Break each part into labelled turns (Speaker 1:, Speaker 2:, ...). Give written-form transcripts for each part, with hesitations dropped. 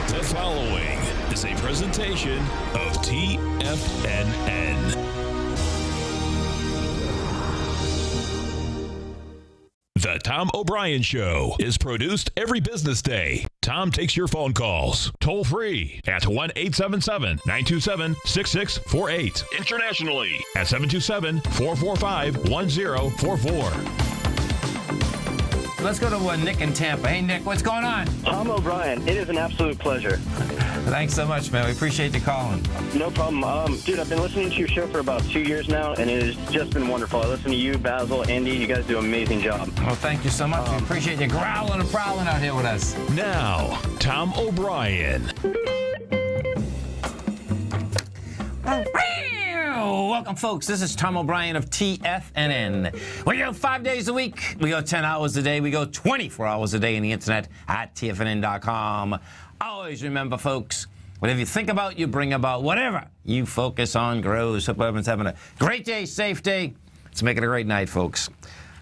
Speaker 1: The following is a presentation of TFNN. The Tom O'Brien Show is produced every business day. Tom takes your phone calls toll free at 1-877-927-6648. Internationally at 727-445-1044.
Speaker 2: Let's go to Nick in Tampa. Hey, Nick, what's going on?
Speaker 3: Tom O'Brien, it is an absolute pleasure.
Speaker 2: Thanks so much, man. We appreciate you calling.
Speaker 3: No problem. Dude, I've been listening to your show for about 2 years now, and it has just been wonderful. I listen to you, Basil, Andy. You guys do an amazing job.
Speaker 2: Well, thank you so much. We appreciate you growling and prowling out here with us.
Speaker 1: Now, Tom O'Brien.
Speaker 2: Welcome, folks. This is Tom O'Brien of TFNN. We go 5 days a week. We go 10 hours a day. We go 24 hours a day on the internet at TFNN.com. Always remember, folks, whatever you think about, you bring about. Whatever you focus on grows. Hope everyone's having a great day, safe day. Let's make it a great night, folks.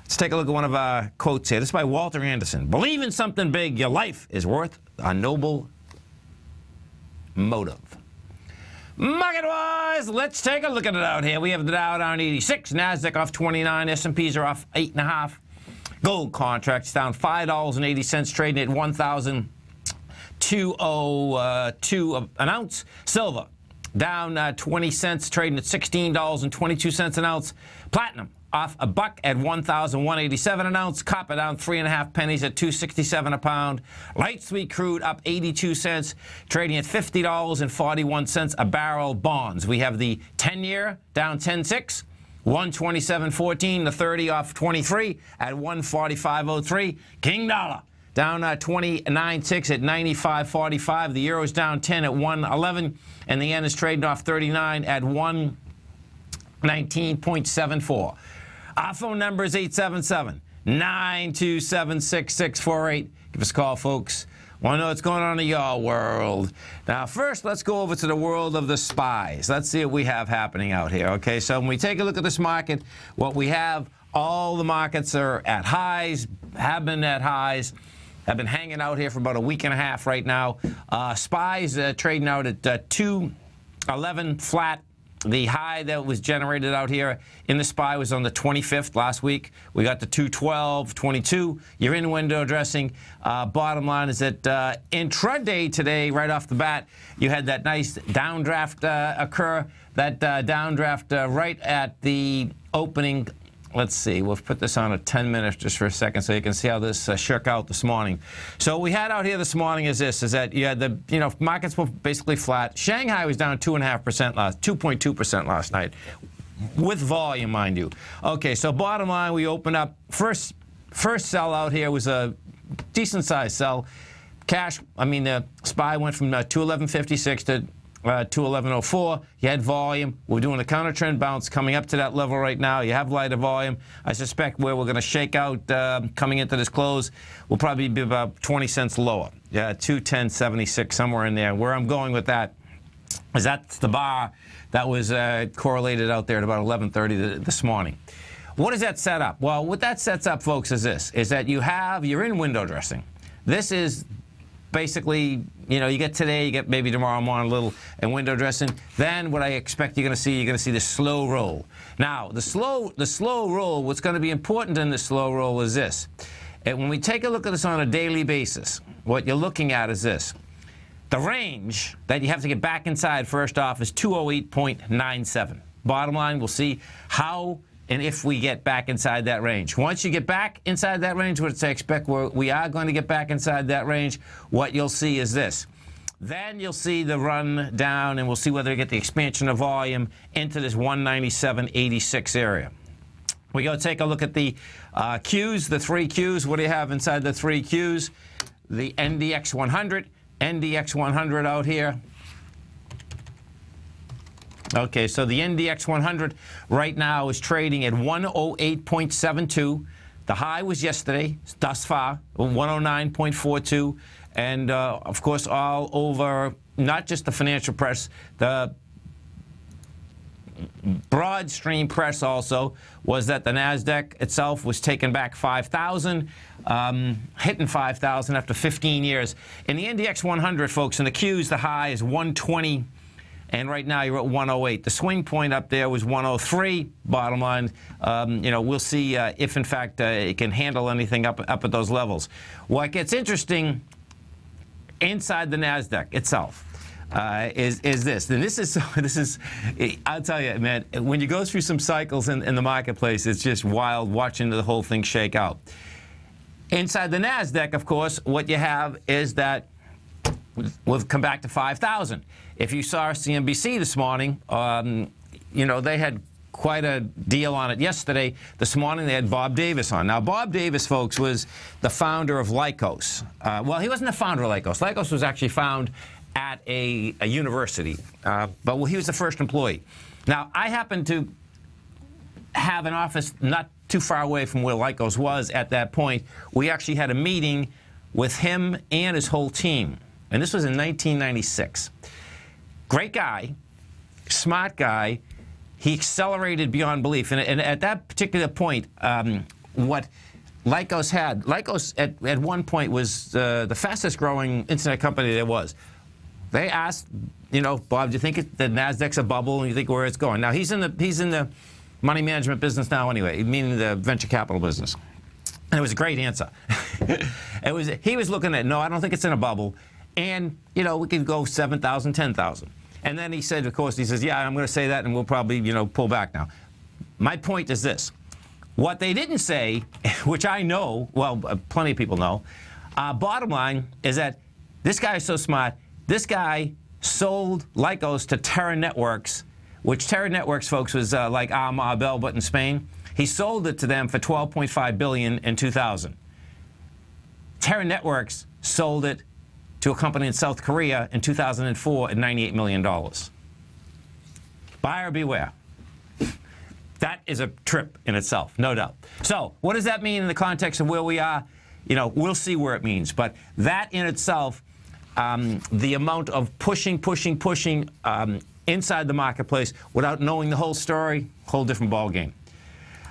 Speaker 2: Let's take a look at one of our quotes here. This is by Walter Anderson. Believe in something big. Your life is worth a noble motive. Market-wise, let's take a look at it out here. We have the Dow down 86, NASDAQ off 29, S&Ps are off 8.5. Gold contracts down $5.80, trading at $1,202 an ounce. Silver down 20 cents, trading at $16.22 an ounce. Platinum off a buck at $1,187 an ounce. Copper down 3.5 pennies at $2.67 a pound. Light sweet crude up 82 cents, trading at $50.41 a barrel. Bonds, we have the 10-year down 10.6, 127.14. The 30 off 23 at 145.03. King dollar down 29.6 at 95.45. The euro's down 10 at 111, and the yen is trading off 39 at 119.74. Our phone number is 877-927-6648. Give us a call, folks. Want to know what's going on in your world. Now, first, let's go over to the world of the spies. Let's see what we have happening out here, okay? So when we take a look at this market, what we have, all the markets are at highs, have been at highs, have been hanging out here for about a week and a half right now. Spies trading out at 211 flat. The high that was generated out here in the SPY was on the 25th last week. We got the 212.22. You're in window dressing. Bottom line is that intraday today, right off the bat, you had that nice downdraft occur. That downdraft right at the opening. Let's see. We'll put this on a 10 minutes just for a second so you can see how this shook out this morning. So what we had out here this morning is this, is that you had the, markets were basically flat. Shanghai was down 2.2% last night, with volume, mind you. Okay, so bottom line, we opened up. First sell out here was a decent-sized sell. Cash, the SPY went from 211.56 to 211.04. You had volume. We're doing a counter trend bounce coming up to that level right now. You have lighter volume. I suspect where we're going to shake out coming into this close will probably be about 20 cents lower. Yeah, 210.76, somewhere in there. Where I'm going with that is that's the bar that was correlated out there at about 11:30 this morning. What does that set up? Well, what that sets up, folks, is this, is that you're in window dressing. This is basically, you get today, you get maybe tomorrow morning a little in window dressing. Then what I expect you're going to see the slow roll. Now, the slow roll, what's going to be important in the slow roll is this. And when we take a look at this on a daily basis, what you're looking at is this. The range that you have to get back inside first off is 208.97. Bottom line, we'll see how and if we get back inside that range. Once you get back inside that range, which I expect we are going to get back inside that range, what you'll see is this. Then you'll see the run down, and we'll see whether we get the expansion of volume into this 197.86 area. We go take a look at the Qs, the three Qs. What do you have inside the three Qs? The NDX 100, NDX 100 out here. Okay, so the NDX 100 right now is trading at 108.72. The high was yesterday, thus far, 109.42. And, of course, all over, not just the financial press, the broad stream press also was that the NASDAQ itself was taken back 5,000, hitting 5,000 after 15 years. In the NDX 100, folks, in the Qs, the high is 120, and right now you're at 108. The swing point up there was 103. Bottom line, you know, we'll see if, in fact, it can handle anything up at those levels. What gets interesting inside the NASDAQ itself is this. And this is, I'll tell you, man, when you go through some cycles in the marketplace, it's just wild watching the whole thing shake out. Inside the NASDAQ, of course, what you have is that we've come back to 5,000. If you saw CNBC this morning, you know, they had quite a deal on it yesterday. This morning they had Bob Davis on. Now, Bob Davis, folks, was the founder of Lycos. Well, he wasn't the founder of Lycos. Lycos was actually found at a university, but he was the first employee. Now, I happen to have an office not too far away from where Lycos was at that point. We actually had a meeting with him and his whole team, and this was in 1996. Great guy, smart guy. He accelerated beyond belief. And at that particular point, what Lycos had, Lycos at one point was the fastest growing internet company there was. They asked, you know, Bob, do you think the NASDAQ's a bubble and you think where it's going? Now, he's in the money management business now anyway, meaning the venture capital business. And it was a great answer. He was looking at, no, I don't think it's in a bubble. And, you know, we could go 7,000, 10,000. And then he said, of course, he says, yeah, I'm going to say that, and we'll probably, you know, pull back now. My point is this. What they didn't say, which I know, well, plenty of people know, bottom line is that this guy is so smart. This guy sold Lycos to Terra Networks, which Terra Networks, folks, was like Bell, but in Spain. He sold it to them for $12.5 billion in 2000. Terra Networks sold it to a company in South Korea in 2004 at $98 million. Buyer beware. That is a trip in itself, no doubt. So what does that mean in the context of where we are? You know, we'll see where it means. But that in itself, the amount of pushing inside the marketplace without knowing the whole story, whole different ballgame.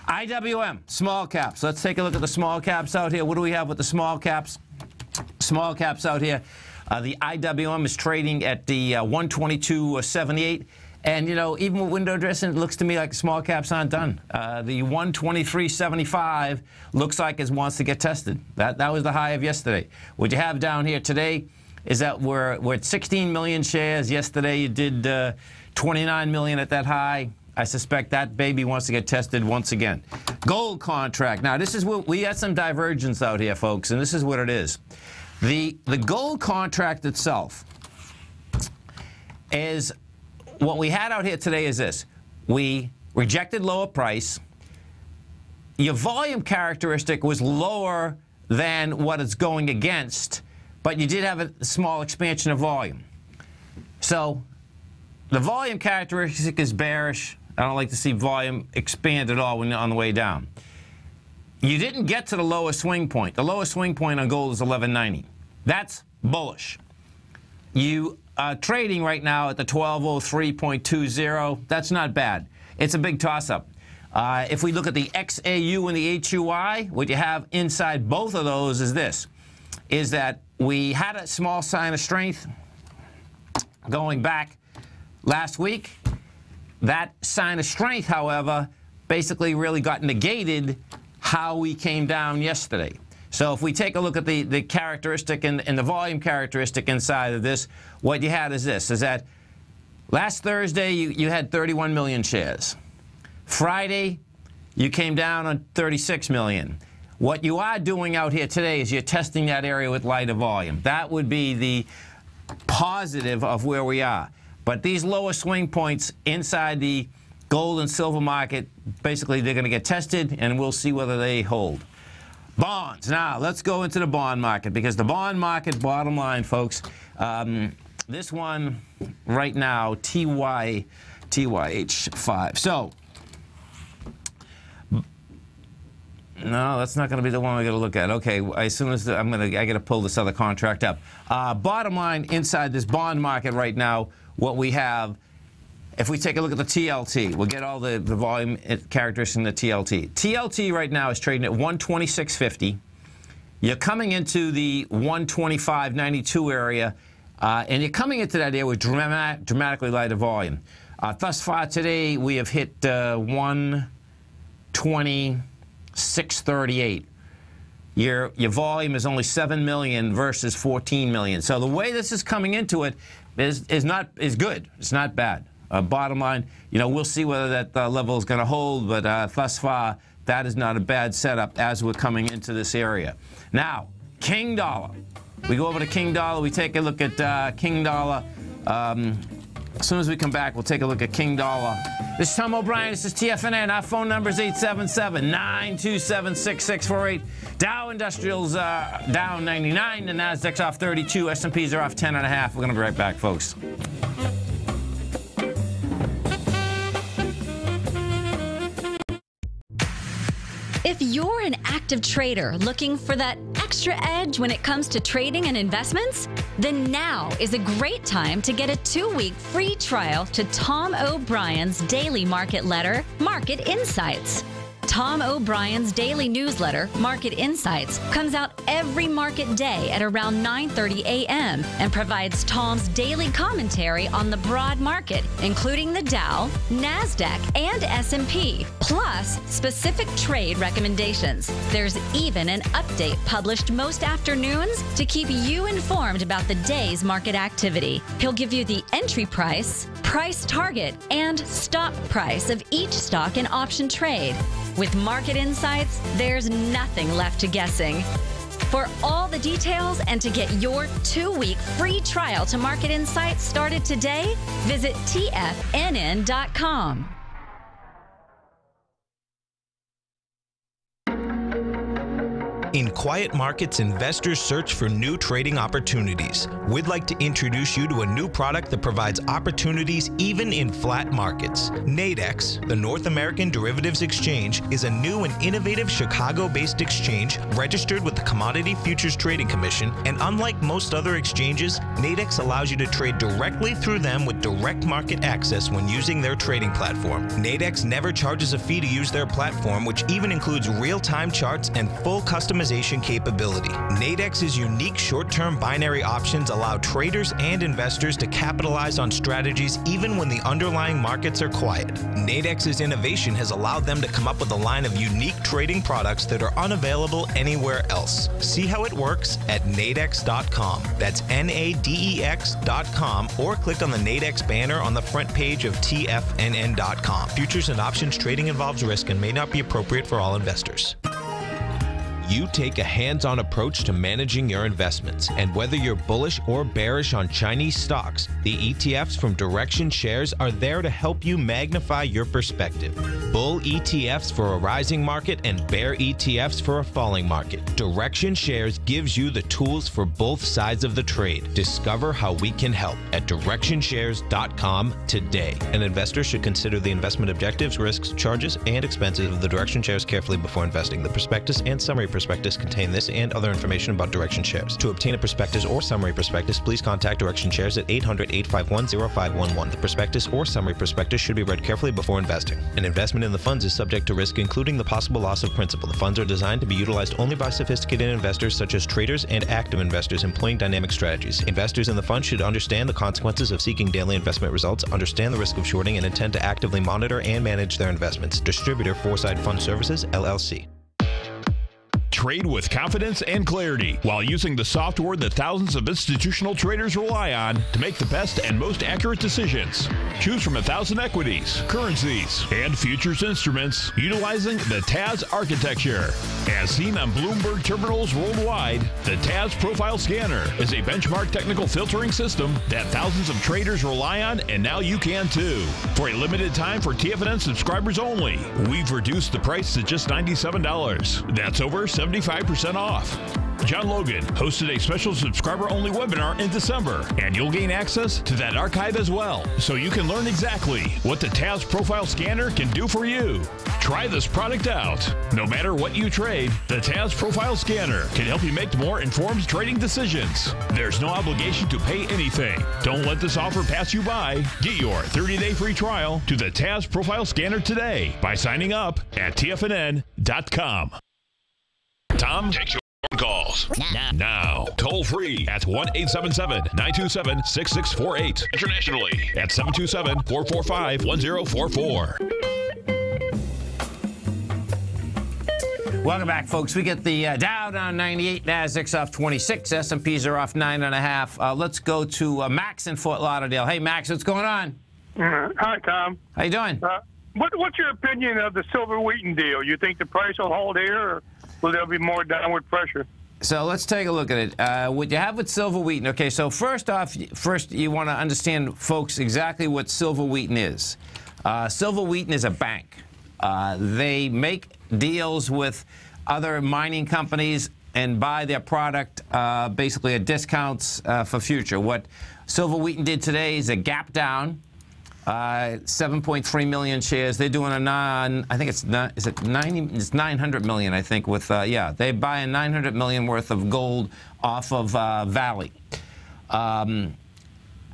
Speaker 2: IWM, small caps. Let's take a look at the small caps out here. What do we have with the small caps? Small caps out here. The IWM is trading at the 122.78. And, you know, even with window dressing, it looks to me like small caps aren't done. The 123.75 looks like it wants to get tested. That was the high of yesterday. What you have down here today is that we're at 16 million shares. Yesterday you did 29 million at that high. I suspect that baby wants to get tested once again. Gold contract. Now, this is what we had some divergence out here, folks, and this is what it is. The gold contract itself is what we had out here today is this. We rejected lower price. Your volume characteristic was lower than what it's going against, but you did have a small expansion of volume. So the volume characteristic is bearish. I don't like to see volume expand at all when you're on the way down. You didn't get to the lowest swing point. The lowest swing point on gold is 1190. That's bullish. You are trading right now at the 1203.20. That's not bad. It's a big toss-up. If we look at the XAU and the HUI, what you have inside both of those is this, is that we had a small sign of strength going back last week. That sign of strength, however, basically really got negated how we came down yesterday. So if we take a look at the characteristic and the volume characteristic inside of this, what you had is this, is that last Thursday you had 31 million shares. Friday, you came down on 36 million. What you are doing out here today is you're testing that area with lighter volume. That would be the positive of where we are. But these lower swing points inside the gold and silver market, basically they're going to get tested, and we'll see whether they hold. Bonds. Now, let's go into the bond market, because the bond market, bottom line, folks, this one right now, TYH5. So, no, that's not going to be the one we're going to look at. Okay, as soon as I got to pull this other contract up. Bottom line, inside this bond market right now, what we have if we take a look at the TLT, we'll get all the volume characteristics in the TLT. TLT right now is trading at 126.50. You're coming into the 125.92 area, and you're coming into that area with dramatically lighter volume. Thus far today, we have hit 126.38. Your volume is only 7 million versus 14 million. So the way this is coming into it is good. It's not bad. Bottom line, we'll see whether that level is going to hold, but thus far, that is not a bad setup as we're coming into this area. Now, King Dollar. We go over to King Dollar. We take a look at King Dollar. As soon as we come back, we'll take a look at King Dollar. This is Tom O'Brien. This is TFNN. Our phone number is 877-927-6648. Dow Industrials down 99. The Nasdaq's off 32. S&Ps are off 10.5. We're going to be right back, folks.
Speaker 4: If you're an active trader looking for that extra edge when it comes to trading and investments, then now is a great time to get a 2-week free trial to Tom O'Brien's daily market letter, Market Insights. Tom O'Brien's daily newsletter, Market Insights, comes out every market day at around 9:30 a.m. and provides Tom's daily commentary on the broad market, including the Dow, Nasdaq, and S&P, plus specific trade recommendations. There's even an update published most afternoons to keep you informed about the day's market activity. He'll give you the entry price, price target, and stop price of each stock and option trade. With Market Insights, there's nothing left to guessing. For all the details and to get your 2-week free trial to Market Insights started today, visit TFNN.com.
Speaker 5: In quiet markets, investors search for new trading opportunities. We'd like to introduce you to a new product that provides opportunities even in flat markets. Nadex, the North American Derivatives Exchange, is a new and innovative Chicago-based exchange registered with the Commodity Futures Trading Commission, and unlike most other exchanges, Nadex allows you to trade directly through them with direct market access when using their trading platform. Nadex never charges a fee to use their platform, which even includes real-time charts and full customization capability. Nadex's unique short-term binary options allow traders and investors to capitalize on strategies even when the underlying markets are quiet. Nadex's innovation has allowed them to come up with a line of unique trading products that are unavailable anywhere else. See how it works at nadex.com. That's NADEX.com, or click on the Nadex banner on the front page of TFNN.com. Futures and options trading involves risk and may not be appropriate for all investors. You take a hands-on approach to managing your investments, and whether you're bullish or bearish on Chinese stocks, the ETFs from Direction Shares are there to help you magnify your perspective. Bull ETFs for a rising market and bear ETFs for a falling market. Direction Shares gives you the tools for both sides of the trade. Discover how we can help at DirectionShares.com today. An investor should consider the investment objectives, risks, charges, and expenses of the Direction Shares carefully before investing. The prospectus and summary prospectus contain this and other information about Direction Shares. To obtain a prospectus or summary prospectus, please contact Direction Shares at 800-851-0511. The prospectus or summary prospectus should be read carefully before investing. An investment in the funds is subject to risk, including the possible loss of principal. The funds are designed to be utilized only by sophisticated investors such as traders and active investors employing dynamic strategies. Investors in the fund should understand the consequences of seeking daily investment results, understand the risk of shorting, and intend to actively monitor and manage their investments. Distributor Foreside Fund Services, LLC.
Speaker 1: Trade with confidence and clarity while using the software that thousands of institutional traders rely on to make the best and most accurate decisions. Choose from 1,000 equities, currencies, and futures instruments utilizing the TAS architecture. As seen on Bloomberg terminals worldwide, the TAS Profile Scanner is a benchmark technical filtering system that thousands of traders rely on, and now you can too. For a limited time for TFNN subscribers only, we've reduced the price to just $97. That's over 75% off. John Logan hosted a special subscriber-only webinar in December, and you'll gain access to that archive as well, so you can learn exactly what the TAS Profile Scanner can do for you. Try this product out. No matter what you trade, the TAS Profile Scanner can help you make more informed trading decisions. There's no obligation to pay anything. Don't let this offer pass you by. Get your 30-day free trial to the TAS Profile Scanner today by signing up at TFNN.com. Tom takes your phone calls now. Toll free at 1-877-927-6648. Internationally at 727-445-1044.
Speaker 2: Welcome back, folks. We get the Dow down 98, Nasdaq's off 26, S&Ps are off 9.5. Let's go to Max in Fort Lauderdale. Hey, Max, what's going on?
Speaker 6: Hi, Tom.
Speaker 2: How you doing?
Speaker 6: What's your opinion of the silver wheaton deal? You think the price will hold here, or will there be more downward pressure?
Speaker 2: So let's take a look at it. What you have with silver wheaton, okay, so first you want to understand, folks, exactly what silver wheaton is. Silver wheaton is a bank. They make deals with other mining companies and buy their product basically at discounts for future. What silver wheaton did today is a gap down, 7.3 million shares. They're doing I think it's 900 million, I think, with, yeah, they buy a 900 million worth of gold off of Valley.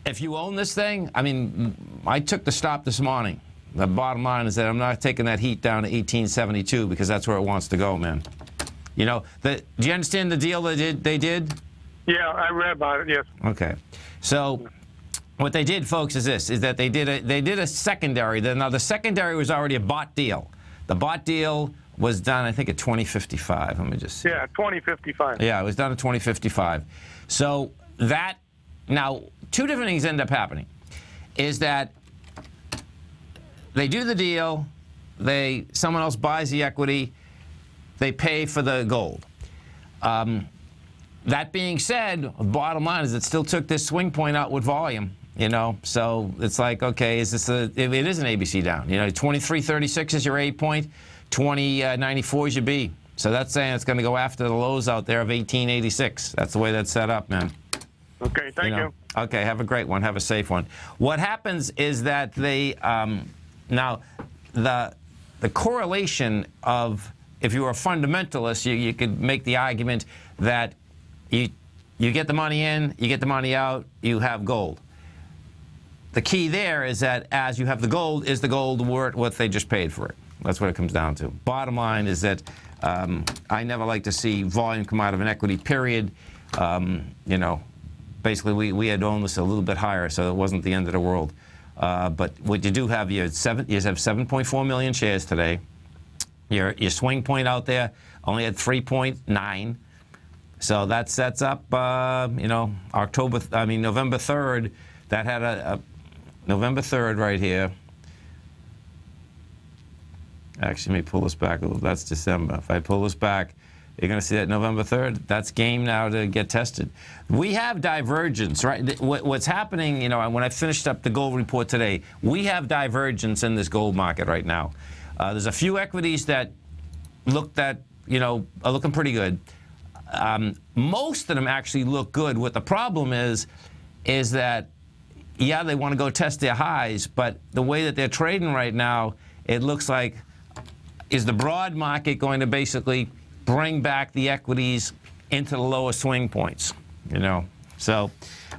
Speaker 2: If you own this thing, I mean, I took the stop this morning. The bottom line is that I'm not taking that heat down to 1872 because that's where it wants to go, man. You know, do you understand the deal they did?
Speaker 6: Yeah, I read about it, yes.
Speaker 2: Okay. So what they did, folks, is this, is that they did a secondary. Now, the secondary was already a bought deal. The bought deal was done, I think, at 2055. Let me just see.
Speaker 6: Yeah, 2055.
Speaker 2: Yeah, it was done at 2055. So that, now, two different things end up happening. Is that they do the deal, someone else buys the equity, they pay for the gold. That being said, the bottom line is it still took this swing point out with volume, you know, so it's like, okay, is this it is an ABC down. You know, 2336 is your A point, 2094 is your B. So that's saying it's going to go after the lows out there of 1886. That's the way that's set up, man.
Speaker 6: Okay, thank you.
Speaker 2: Okay, have a great one. Have a safe one. What happens is that they now, the correlation of, if you were a fundamentalist, you could make the argument that you get the money in, you get the money out, you have gold. The key there is that as you have the gold, is the gold worth what they just paid for it? That's what it comes down to. Bottom line is that I never like to see volume come out of an equity, period. You know, basically we had owned this a little bit higher, so it wasn't the end of the world. But what you do have, you have 7.4 million shares today. Your swing point out there only had 3.9. So that sets up, you know, November 3rd. That had a November 3rd right here. Actually, let me pull this back a little. That's December. If I pull this back, you're going to see that November 3rd. That's game now to get tested. We have divergence, right? What's happening, you know, when I finished up the gold report today, we have divergence in this gold market right now. There's a few equities that you know, are looking pretty good. Most of them actually look good. What the problem is that, yeah, they want to go test their highs, but the way that they're trading right now, it looks like, is the broad market going to basically bring back the equities into the lower swing points, you know? So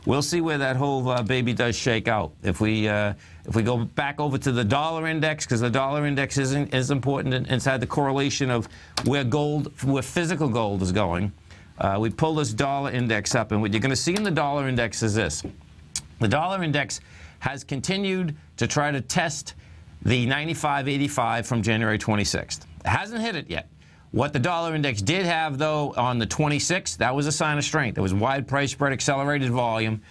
Speaker 2: we'll see where that whole baby does shake out. If we go back over to the dollar index, because the dollar index is important inside the correlation of where physical gold is going. We pull this dollar index up, and what you're going to see in the dollar index is this. The dollar index has continued to try to test the 95.85 from January 26th. It hasn't hit it yet. What the dollar index did have, though, on the 26th, that was a sign of strength. It was wide price spread, accelerated volume.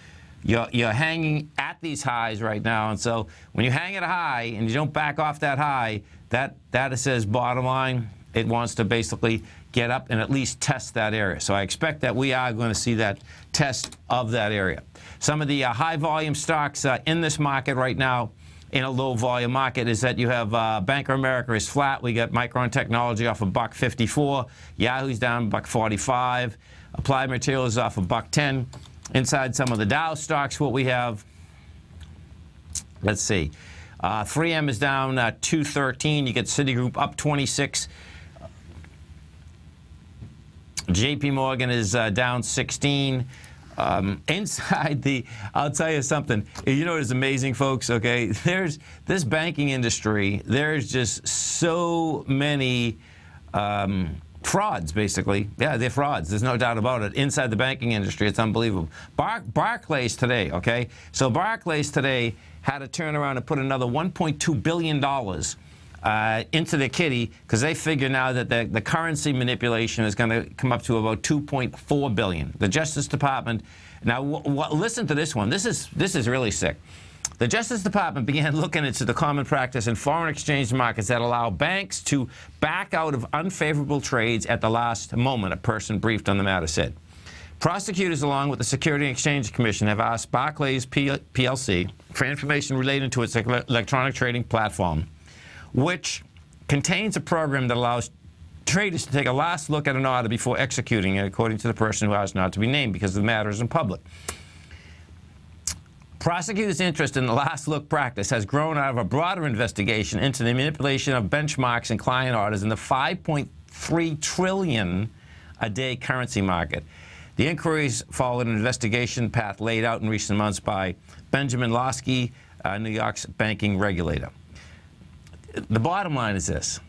Speaker 2: You're hanging at these highs right now, and so when you hang at a high and you don't back off that high, that says bottom line, it wants to basically get up and at least test that area. So I expect that we are going to see that test of that area. Some of the high volume stocks in this market right now, in a low volume market, is that you have Bank of America is flat. We got Micron Technology off of $1.54. Yahoo's down $1.45. Applied Materials is off a $1.10. Inside some of the Dow stocks, what we have, let's see. 3M is down 213. You get Citigroup up 26. JP Morgan is down 16. Inside the, I'll tell you something. You know what is amazing, folks? Okay, there's this banking industry. There's just so many frauds, basically. Yeah, they're frauds. There's no doubt about it. Inside the banking industry, it's unbelievable. Barclays today, okay? So Barclays today had to turn around and put another $1.2 billion into their kitty because they figure now that the currency manipulation is going to come up to about $2.4 billion. The Justice Department, now listen to this one. This is really sick. The Justice Department began looking into the common practice in foreign exchange markets that allow banks to back out of unfavorable trades at the last moment, a person briefed on the matter said. Prosecutors, along with the Security and Exchange Commission, have asked Barclays PLC for information relating to its electronic trading platform, which contains a program that allows traders to take a last look at an order before executing it, according to the person who asked not to be named because the matter is in public. Prosecutors' interest in the last look practice has grown out of a broader investigation into the manipulation of benchmarks and client orders in the $5.3 trillion a day currency market. The inquiries followed an investigation path laid out in recent months by Benjamin Losky, New York's banking regulator. The bottom line is this.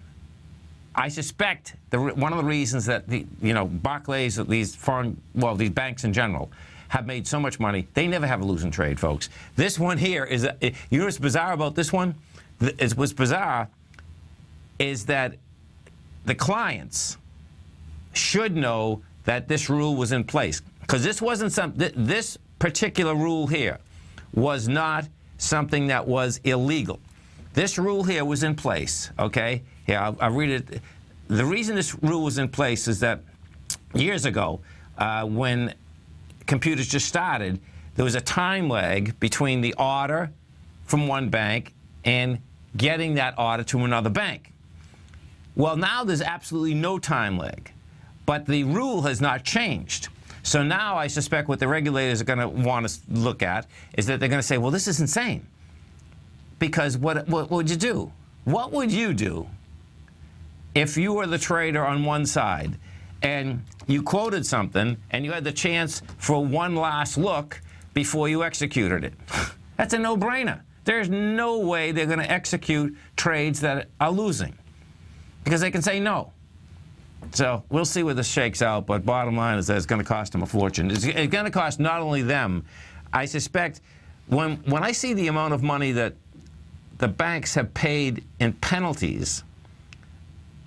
Speaker 2: I suspect one of the reasons that Barclays, these these banks in general, have made so much money, they never have a losing trade, folks. This one here is, you know what's bizarre about this one? What's bizarre is that the clients should know that this rule was in place, because this wasn't this particular rule here was not something that was illegal. This rule here was in place, okay? Here, I'll read it. The reason this rule was in place is that years ago, when computers just started, there was a time lag between the order from one bank and getting that order to another bank. Well, now there's absolutely no time lag, but the rule has not changed. So now I suspect what the regulators are going to want to look at is that they're going to say, well, this is insane. Because what would you do? What would you do if you were the trader on one side and you quoted something and you had the chance for one last look before you executed it? That's a no-brainer. There's no way they're going to execute trades that are losing because they can say no. So we'll see where this shakes out, but bottom line is that it's going to cost them a fortune. It's going to cost not only them. I suspect when I see the amount of money that the banks have paid in penalties,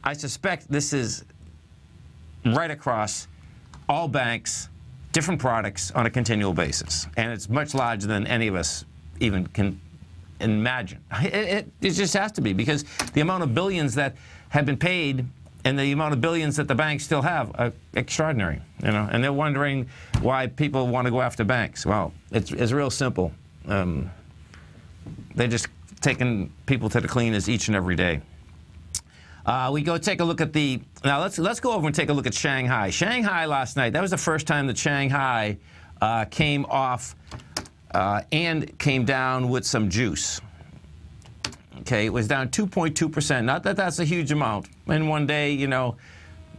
Speaker 2: I suspect this is right across all banks, different products on a continual basis. And it's much larger than any of us even can imagine. It just has to be, because the amount of billions that have been paid and the amount of billions that the banks still have are extraordinary, and they're wondering why people want to go after banks. Well, it's real simple. They're just taking people to the cleaners each and every day. We go take a look at now let's go over and take a look at Shanghai. Shanghai last night, that was the first time that Shanghai came off and came down with some juice. Okay, it was down 2.2%. Not that that's a huge amount. In one day,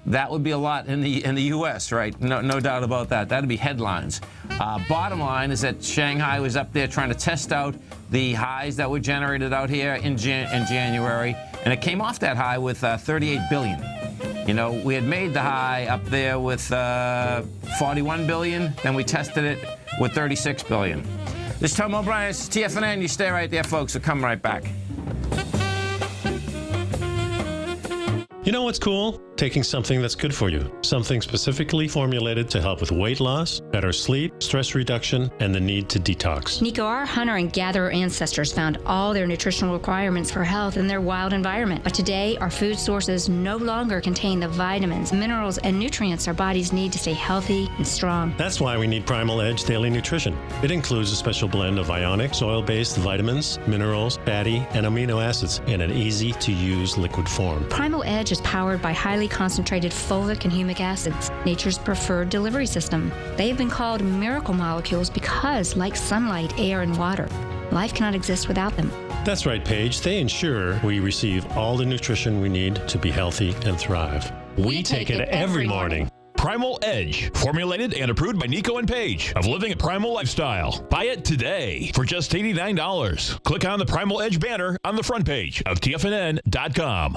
Speaker 2: that would be a lot in the U.S., right? No doubt about that. That'd be headlines. Bottom line is that Shanghai was up there trying to test out the highs that were generated out here in January, and it came off that high with 38 billion. We had made the high up there with 41 billion, then we tested it with 36 billion. This is Tom O'Brien, this is TFNN. You stay right there, folks. We'll come right back.
Speaker 7: You know what's cool? Taking something that's good for you. Something specifically formulated to help with weight loss, better sleep, stress reduction, and the need to detox.
Speaker 8: Nico, our hunter and gatherer ancestors found all their nutritional requirements for health in their wild environment. But today, our food sources no longer contain the vitamins, minerals, and nutrients our bodies need to stay healthy and strong.
Speaker 7: That's why we need Primal Edge Daily Nutrition. It includes a special blend of ionic, soil-based vitamins, minerals, fatty, and amino acids in an easy-to-use liquid form.
Speaker 8: Primal Edge is powered by highly highly concentrated folic and humic acids, nature's preferred delivery system. They have been called miracle molecules because, like sunlight, air, and water, life cannot exist without them.
Speaker 7: That's right, Paige. They ensure we receive all the nutrition we need to be healthy and thrive. We take it every morning.
Speaker 1: Primal Edge, formulated and approved by Nico and Paige of Living a Primal Lifestyle. Buy it today for just $89. Click on the Primal Edge banner on the front page of TFNN.com.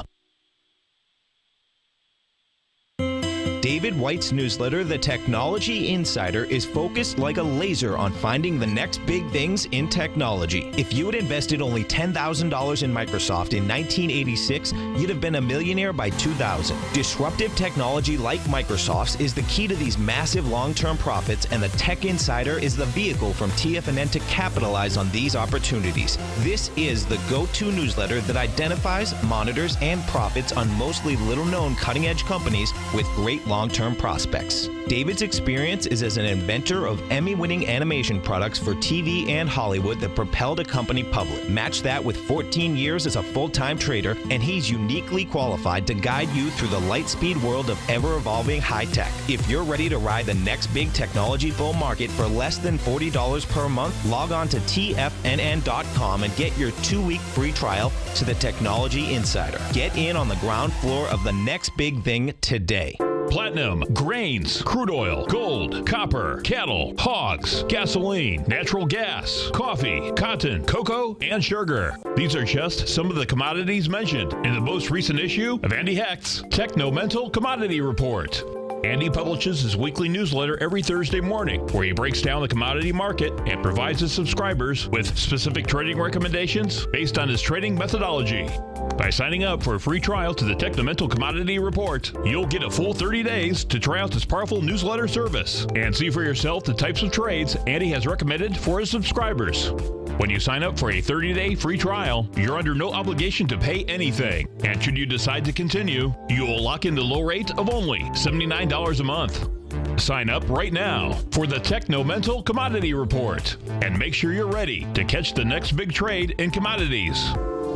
Speaker 5: David White's newsletter, The Technology Insider, is focused like a laser on finding the next big things in technology. If you had invested only $10,000 in Microsoft in 1986, you'd have been a millionaire by 2000. Disruptive technology like Microsoft's is the key to these massive long-term profits, and the Tech Insider is the vehicle from TFNN to capitalize on these opportunities. This is the go-to newsletter that identifies, monitors, and profits on mostly little-known cutting-edge companies with great long-term prospects. David's experience is as an inventor of Emmy-winning animation products for TV and Hollywood that propelled a company public. Match that with 14 years as a full-time trader, and he's uniquely qualified to guide you through the light-speed world of ever-evolving high-tech. If you're ready to ride the next big technology bull market for less than $40 per month, log on to TFNN.com and get your 2-week free trial to the Technology Insider. Get in on the ground floor of the next big thing today.
Speaker 1: Platinum, grains, crude oil, gold, copper, cattle, hogs, gasoline, natural gas, coffee, cotton, cocoa, and sugar. These are just some of the commodities mentioned in the most recent issue of Andy Hecht's Techno-Mental Commodity Report. Andy publishes his weekly newsletter every Thursday morning, where he breaks down the commodity market and provides his subscribers with specific trading recommendations based on his trading methodology. By signing up for a free trial to the Techno-Mental Commodity Report, you'll get a full 30 days to try out this powerful newsletter service and see for yourself the types of trades Andy has recommended for his subscribers. When you sign up for a 30-day free trial, you're under no obligation to pay anything. And should you decide to continue, you will lock in the low rate of only $79 a month. Sign up right now for the Techno-Mental Commodity Report and make sure you're ready to catch the next big trade in commodities.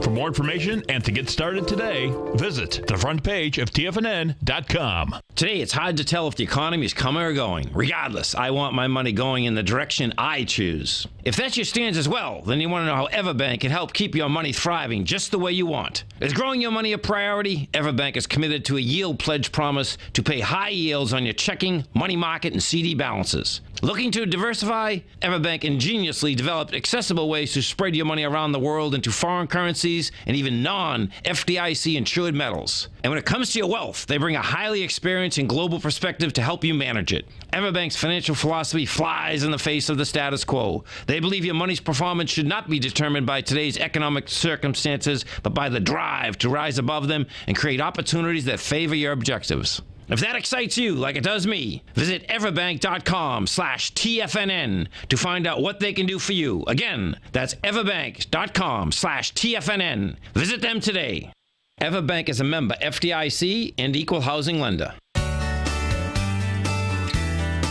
Speaker 1: For more information and to get started today, visit the front page of TFNN.com.
Speaker 2: Today, it's hard to tell if the economy is coming or going. Regardless, I want my money going in the direction I choose. If that's your stance as well, then you want to know how Everbank can help keep your money thriving just the way you want. Is growing your money a priority? Everbank is committed to a yield pledge promise to pay high yields on your checking, money market, and CD balances. Looking to diversify? Everbank ingeniously developed accessible ways to spread your money around the world into foreign currencies and even non-FDIC insured metals. And when it comes to your wealth, they bring a highly experienced and global perspective to help you manage it. Everbank's financial philosophy flies in the face of the status quo. They believe your money's performance should not be determined by today's economic circumstances, but by the drive to rise above them and create opportunities that favor your objectives. If that excites you like it does me, visit everbank.com/TFNN to find out what they can do for you. Again, that's everbank.com/TFNN. Visit them today. Everbank is a member FDIC and equal housing lender.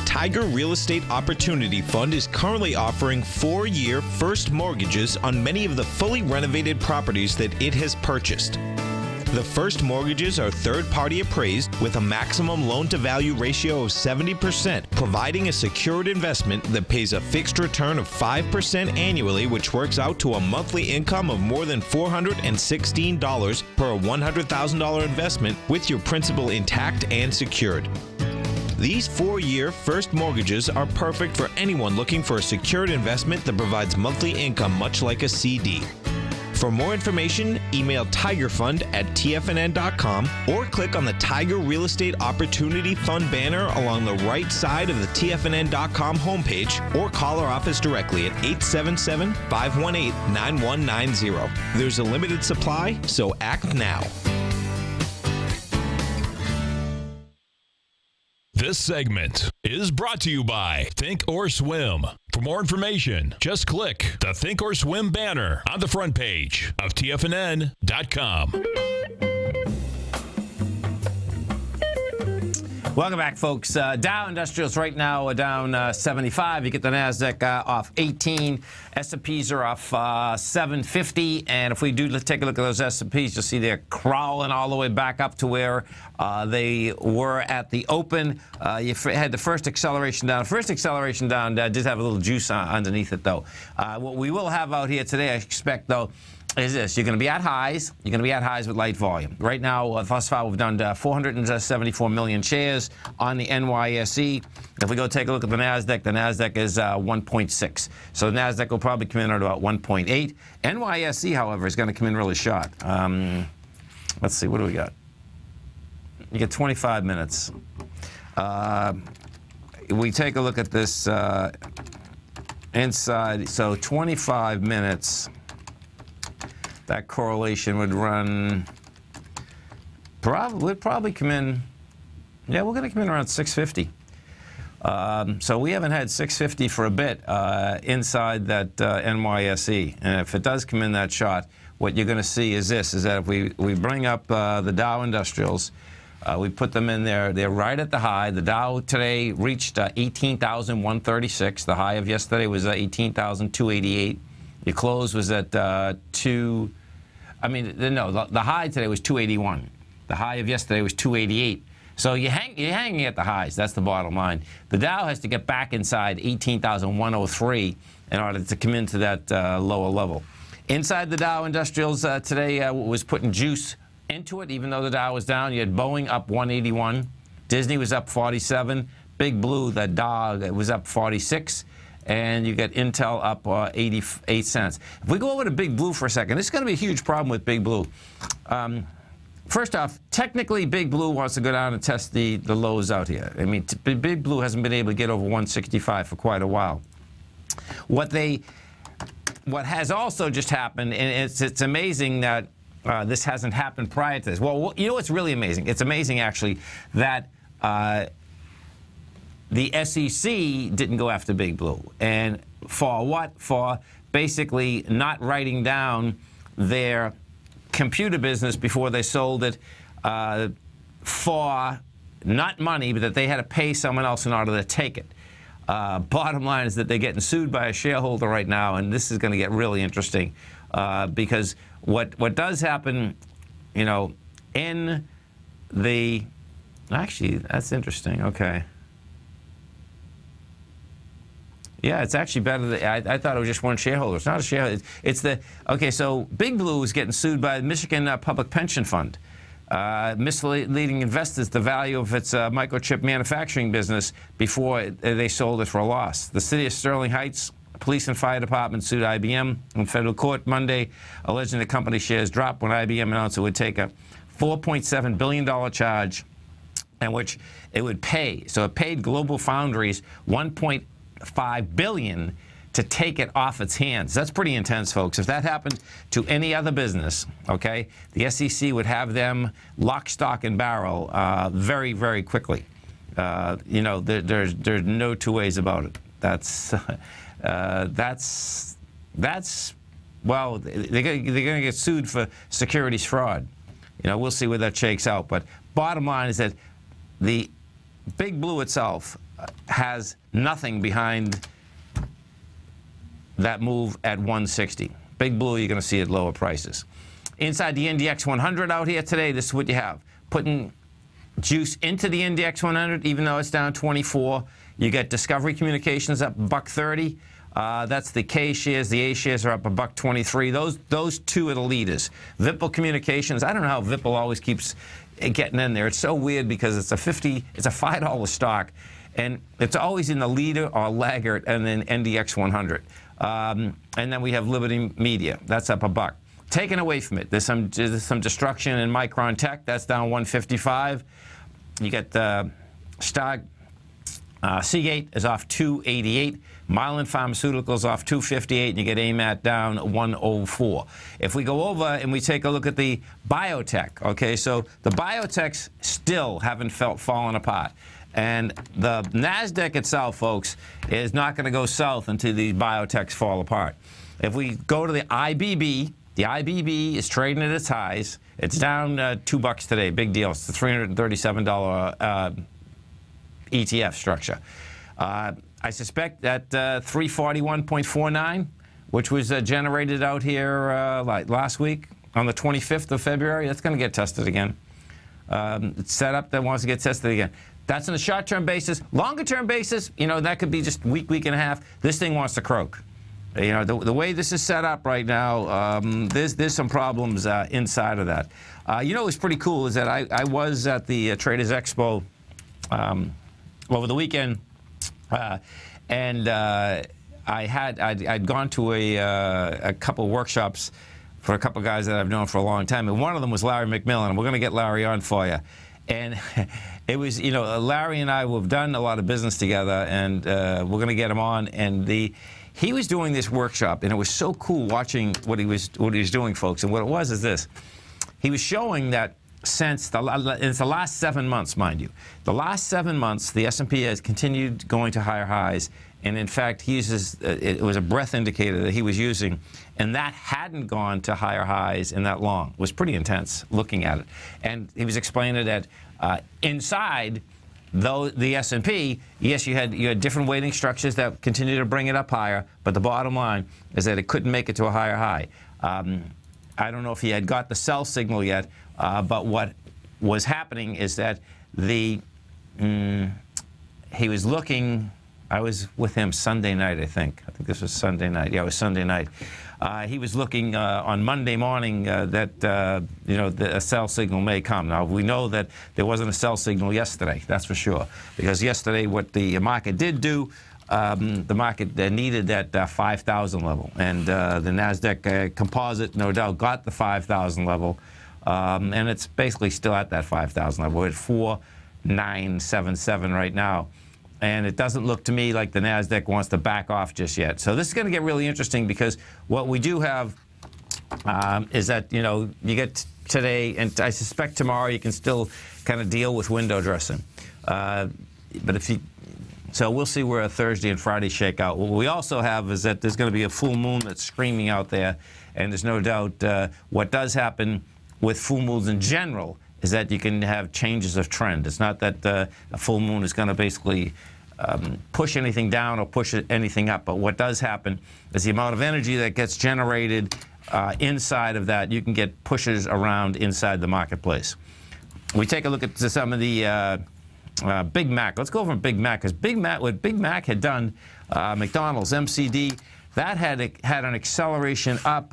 Speaker 5: Tiger Real Estate Opportunity Fund is currently offering 4-year first mortgages on many of the fully renovated properties that it has purchased. The first mortgages are third-party appraised with a maximum loan-to-value ratio of 70%, providing a secured investment that pays a fixed return of 5% annually, which works out to a monthly income of more than $416 per $100,000 investment with your principal intact and secured. These 4-year first mortgages are perfect for anyone looking for a secured investment that provides monthly income much like a CD. For more information, email tigerfund@tfnn.com or click on the Tiger Real Estate Opportunity Fund banner along the right side of the tfnn.com homepage, or call our office directly at 877-518-9190. There's a limited supply, so act now.
Speaker 1: This segment is brought to you by Think or Swim. For more information, just click the Think or Swim banner on the front page of TFNN.com.
Speaker 2: Welcome back, folks. Dow Industrials right now are down 75. You get the NASDAQ off 18. S&Ps are off 750. And if we do take a look at those S&Ps, you'll see they're crawling all the way back up to where they were at the open. You had the first acceleration down. First acceleration down did have a little juice underneath it, though. What we will have out here today, I expect, though, is this. You're going to be at highs. You're going to be at highs with light volume. Right now, thus far, we've done 474 million shares on the NYSE. If we go take a look at the NASDAQ is 1.6. So the NASDAQ will probably come in at about 1.8. NYSE, however, is going to come in really short. Let's see. What do we got? You get 25 minutes. We take a look at this inside. So 25 minutes. That correlation would run, would probably come in, yeah, we're going to come in around 650. So we haven't had 650 for a bit inside that NYSE. And if it does come in that shot, what you're going to see is this, is that if we bring up the Dow Industrials, we put them in there, they're right at the high. The Dow today reached 18,136. The high of yesterday was 18,288. Your close was at the high today was 281. The high of yesterday was 288. So you're hanging at the highs. That's the bottom line. The Dow has to get back inside 18,103 in order to come into that lower level. Inside the Dow Industrials today was putting juice into it, even though the Dow was down. You had Boeing up 181. Disney was up 47. Big Blue, that dog, was up 46. And you get Intel up 88 cents. If we go over to Big Blue for a second, this is going to be a huge problem with Big Blue. First off, technically, Big Blue wants to go down and test the lows out here. I mean, Big Blue hasn't been able to get over 165 for quite a while. What has also just happened, and it's amazing that this hasn't happened prior to this. Well, you know what's really amazing? It's amazing, actually, that the SEC didn't go after Big Blue. And for what? For basically not writing down their computer business before they sold it for not money, but that they had to pay someone else in order to take it. Bottom line is that they're getting sued by a shareholder right now, and this is going to get really interesting because what does happen, you know, in the... Actually, that's interesting. Okay. Yeah, it's actually better than, I thought it was just one shareholder. It's not a shareholder. It's the, okay, so Big Blue is getting sued by the Michigan Public Pension Fund, misleading investors the value of its microchip manufacturing business before they sold it for a loss. The city of Sterling Heights Police and Fire Department sued IBM in federal court Monday, alleging the company shares dropped when IBM announced it would take a $4.7 billion charge in which it would pay. So it paid Global Foundries $1.5 billion to take it off its hands. That's pretty intense, folks. If that happened to any other business, okay, the SEC would have them lock, stock, and barrel very, very quickly. You know, there's no two ways about it. That's well, they're going to get sued for securities fraud. You know, we'll see where that shakes out. But bottom line is that the Big Blue itself has nothing behind that move at 160. Big Blue, you're going to see at lower prices. Inside the NDX 100 out here today, this is what you have. Putting juice into the NDX 100, even though it's down 24. You get Discovery Communications up $1.30. That's the K shares. The A shares are up $1.23. Those two are the leaders. Vipul Communications, I don't know how Vipul always keeps getting in there. It's so weird because it's a $5 stock, and it's always in the leader or laggard, and then NDX 100. And then we have Liberty Media. That's up $1. Taken away from it, there's some destruction in Micron Tech. That's down 155. You get Stark. Seagate is off 288. Mylan Pharmaceuticals off 258, and you get AMAT down 104. If we go over and we take a look at the biotech, okay, so the biotechs still haven't fallen apart. And the NASDAQ itself, folks, is not going to go south until these biotechs fall apart. If we go to the IBB is trading at its highs. It's down $2 today. Big deal. It's the $337 ETF structure. I suspect that 341.49, which was generated out here like last week on the 25th of February, that's going to get tested again. It's set up that wants to get tested again. That's on a short-term basis. Longer-term basis, you know, that could be just week and a half. This thing wants to croak. You know, the way this is set up right now, there's some problems inside of that. You know what's pretty cool is that I was at the Traders Expo over the weekend, and I'd gone to a couple workshops for a couple guys that I've known for a long time, and one of them was Larry McMillan, and we're going to get Larry on for you. And it was, you know, Larry and I have done a lot of business together, and we're going to get him on. And he was doing this workshop, and it was so cool watching what he was doing, folks. And what it was is this: he was showing that since it's the last 7 months, mind you, the last 7 months, the S&P has continued going to higher highs. And in fact, he uses it was a breadth indicator that he was using, and that hadn't gone to higher highs in that long. It was pretty intense looking at it. And he was explaining that inside, though the S&P, yes, you had different weighting structures that continue to bring it up higher, but the bottom line is that it couldn't make it to a higher high. I don't know if he had got the sell signal yet, but what was happening is that he was looking. I was with him Sunday night, I think. I think this was Sunday night. Yeah, it was Sunday night. He was looking on Monday morning that, you know, a sell signal may come. Now, we know that there wasn't a sell signal yesterday, that's for sure. Because yesterday, what the market did do, the market needed that 5,000 level. And the NASDAQ composite, no doubt, got the 5,000 level. And it's basically still at that 5,000 level. We're at 4,977 right now. And it doesn't look to me like the NASDAQ wants to back off just yet. So this is going to get really interesting, because what we do have is that, you know, you get today, and I suspect tomorrow you can still kind of deal with window dressing. But so we'll see where Thursday and Friday shake out. What we also have is that there's going to be a full moon that's screaming out there, and there's no doubt what does happen with full moons in general is that you can have changes of trend. It's not that a full moon is going to basically push anything down or push anything up, but what does happen is the amount of energy that gets generated inside of that, you can get pushes around inside the marketplace. We take a look at some of the Big Mac. Let's go over Big Mac, because what Big Mac had done, McDonald's, MCD, that had an acceleration up,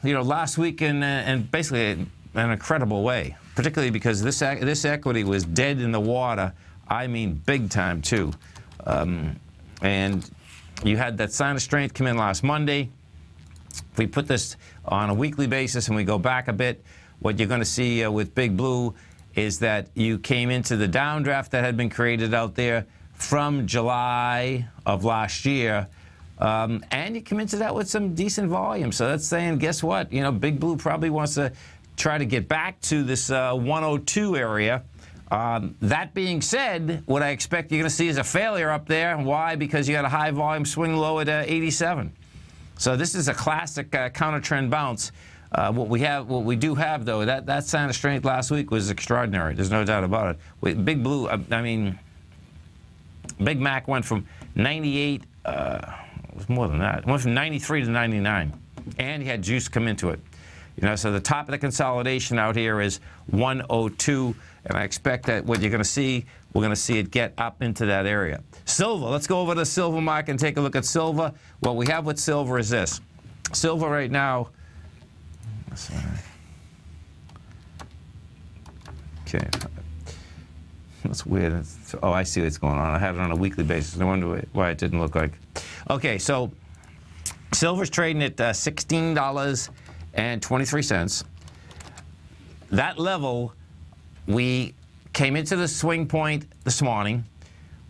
Speaker 2: you know, last week, and basically an incredible way, particularly because this equity was dead in the water. I mean, big time too. And you had that sign of strength come in last Monday. If we put this on a weekly basis and we go back a bit, what you're going to see with Big Blue is that you came into the downdraft that had been created out there from July of last year. And you come into that with some decent volume. So that's saying, guess what? You know, Big Blue probably wants to try to get back to this 102 area. That being said, what I expect you're going to see is a failure up there. Why? Because you got a high volume swing low at 87. So this is a classic counter trend bounce. What we do have though, that sign of strength last week was extraordinary. There's no doubt about it. With Big Blue, I mean, Big Mac went from 98. It was more than that. It went from 93 to 99, and he had juice come into it. You know, so the top of the consolidation out here is 102, and I expect that what you're going to see, we're going to see it get up into that area. Silver, let's go over to the silver market and take a look at silver. What we have with silver is this. Silver right now, okay, that's weird. Oh, I see what's going on. I had it on a weekly basis. No wonder why it didn't look like. Okay, so silver's trading at $16.23. That level, we came into the swing point this morning.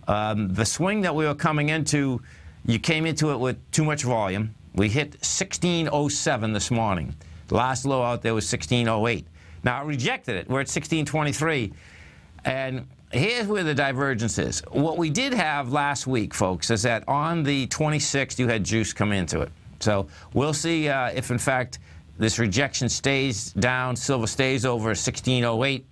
Speaker 2: The swing that we were coming into, you came into it with too much volume. We hit 1607 this morning. The last low out there was 1608. Now, I rejected it. We're at 1623. And here's where the divergence is. What we did have last week, folks, is that on the 26th, you had juice come into it. So we'll see if, in fact, this rejection stays down, silver stays over 1608.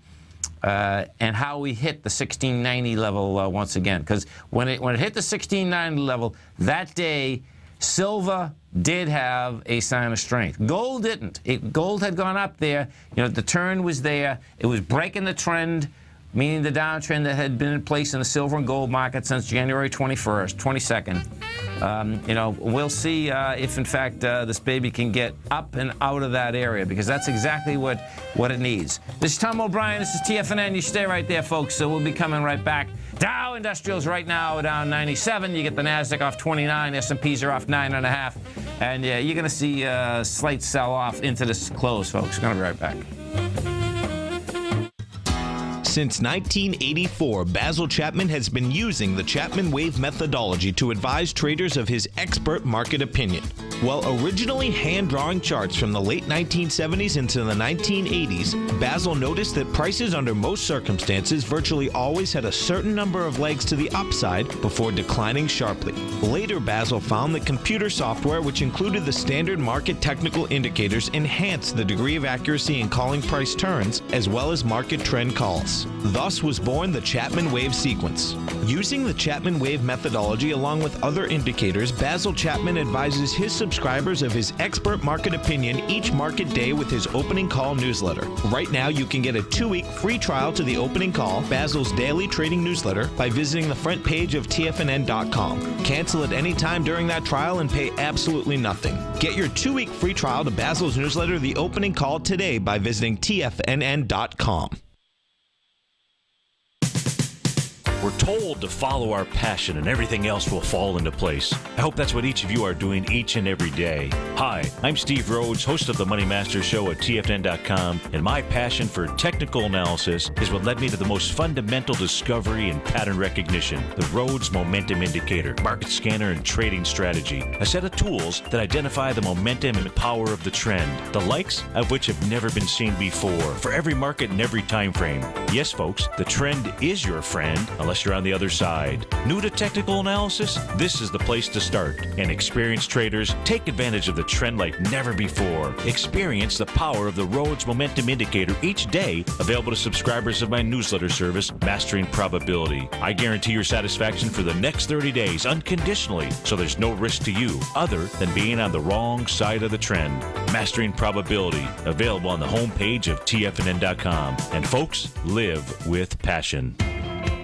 Speaker 2: and how we hit the 1690 level once again. Because when it hit the 1690 level, that day, silver did have a sign of strength. Gold didn't. Gold had gone up there. You know, the turn was there. It was breaking the trend, meaning the downtrend that had been in place in the silver and gold market since January 22nd. You know, we'll see if, in fact, this baby can get up and out of that area, because that's exactly what it needs. This is Tom O'Brien. This is TFNN. You stay right there, folks. So we'll be coming right back. Dow Industrials right now are down 97. You get the NASDAQ off 29. S&Ps are off 9.5. And you're going to see a slight sell-off into this close, folks. We're going to be right back.
Speaker 5: Since 1984, Basil Chapman has been using the Chapman Wave methodology to advise traders of his expert market opinion. While originally hand-drawing charts from the late 1970s into the 1980s, Basil noticed that prices under most circumstances virtually always had a certain number of legs to the upside before declining sharply. Later, Basil found that computer software, which included the standard market technical indicators, enhanced the degree of accuracy in calling price turns as well as market trend calls. Thus was born the Chapman Wave sequence. Using the Chapman Wave methodology along with other indicators, Basil Chapman advises his subscribers of his expert market opinion each market day with his opening call newsletter. Right now, you can get a 2-week free trial to the opening call, Basil's daily trading newsletter, by visiting the front page of TFNN.com. Cancel at any time during that trial and pay absolutely nothing. Get your 2-week free trial to Basil's newsletter, The Opening Call, today by visiting TFNN.com.
Speaker 9: We're told to follow our passion and everything else will fall into place. I hope that's what each of you are doing each and every day. Hi, I'm Steve Rhodes, host of the Money Master Show at TFNN.com, and my passion for technical analysis is what led me to the most fundamental discovery in pattern recognition, the Rhodes Momentum Indicator, market scanner, and trading strategy, a set of tools that identify the momentum and power of the trend, the likes of which have never been seen before, for every market and every time frame. Yes, folks, the trend is your friend, unless you're on the other side. New to technical analysis? This is the place to start. And experienced traders, take advantage of the trend like never before. Experience the power of the Rhodes Momentum Indicator each day, available to subscribers of my newsletter service, Mastering Probability. I guarantee your satisfaction for the next 30 days unconditionally, so there's no risk to you other than being on the wrong side of the trend. Mastering Probability, available on the homepage of TFNN.com. And folks, live with passion.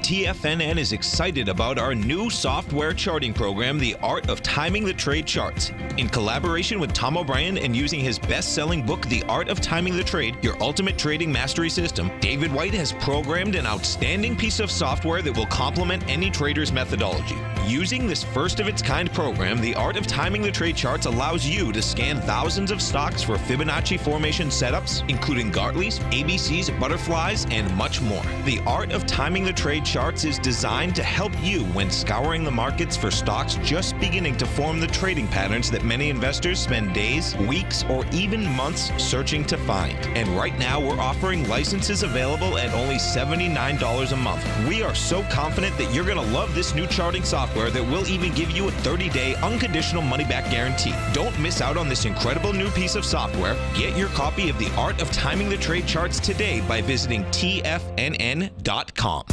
Speaker 5: TFNN is excited about our new software charting program, The Art of Timing the Trade Charts. In collaboration with Tom O'Brien and using his best-selling book, The Art of Timing the Trade, Your Ultimate Trading Mastery System, David White has programmed an outstanding piece of software that will complement any trader's methodology. Using this first-of-its-kind program, The Art of Timing the Trade Charts allows you to scan thousands of stocks for Fibonacci formation setups, including Gartley's, ABC's, butterflies, and much more. The Art of Timing the Trade Charts is designed to help you when scouring the markets for stocks just beginning to form the trading patterns that many investors spend days, weeks, or even months searching to find. And right now, we're offering licenses available at only $79 a month. We are so confident that you're going to love this new charting software that will even give you a 30-day unconditional money-back guarantee. Don't miss out on this incredible new piece of software. Get your copy of The Art of Timing the Trade Charts today by visiting TFNN.com.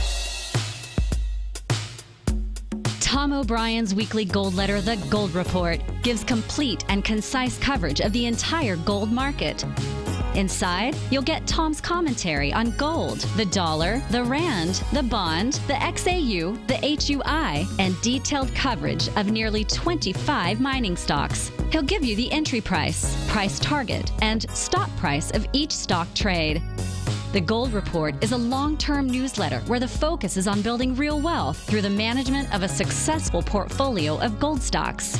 Speaker 4: Tom O'Brien's weekly gold letter, The Gold Report, gives complete and concise coverage of the entire gold market. Inside, you'll get Tom's commentary on gold, the dollar, the rand, the bond, the XAU, the HUI, and detailed coverage of nearly 25 mining stocks. He'll give you the entry price, price target, and stop price of each stock trade. The Gold Report is a long-term newsletter where the focus is on building real wealth through the management of a successful portfolio of gold stocks.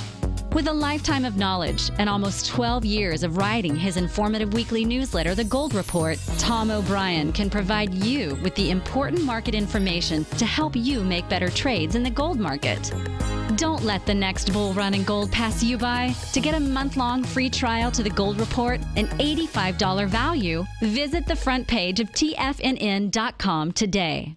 Speaker 4: With a lifetime of knowledge and almost 12 years of writing his informative weekly newsletter, The Gold Report, Tom O'Brien can provide you with the important market information to help you make better trades in the gold market. Don't let the next bull run in gold pass you by. To get a month-long free trial to The Gold Report, an $85 value, visit the front page of TFNN.com today.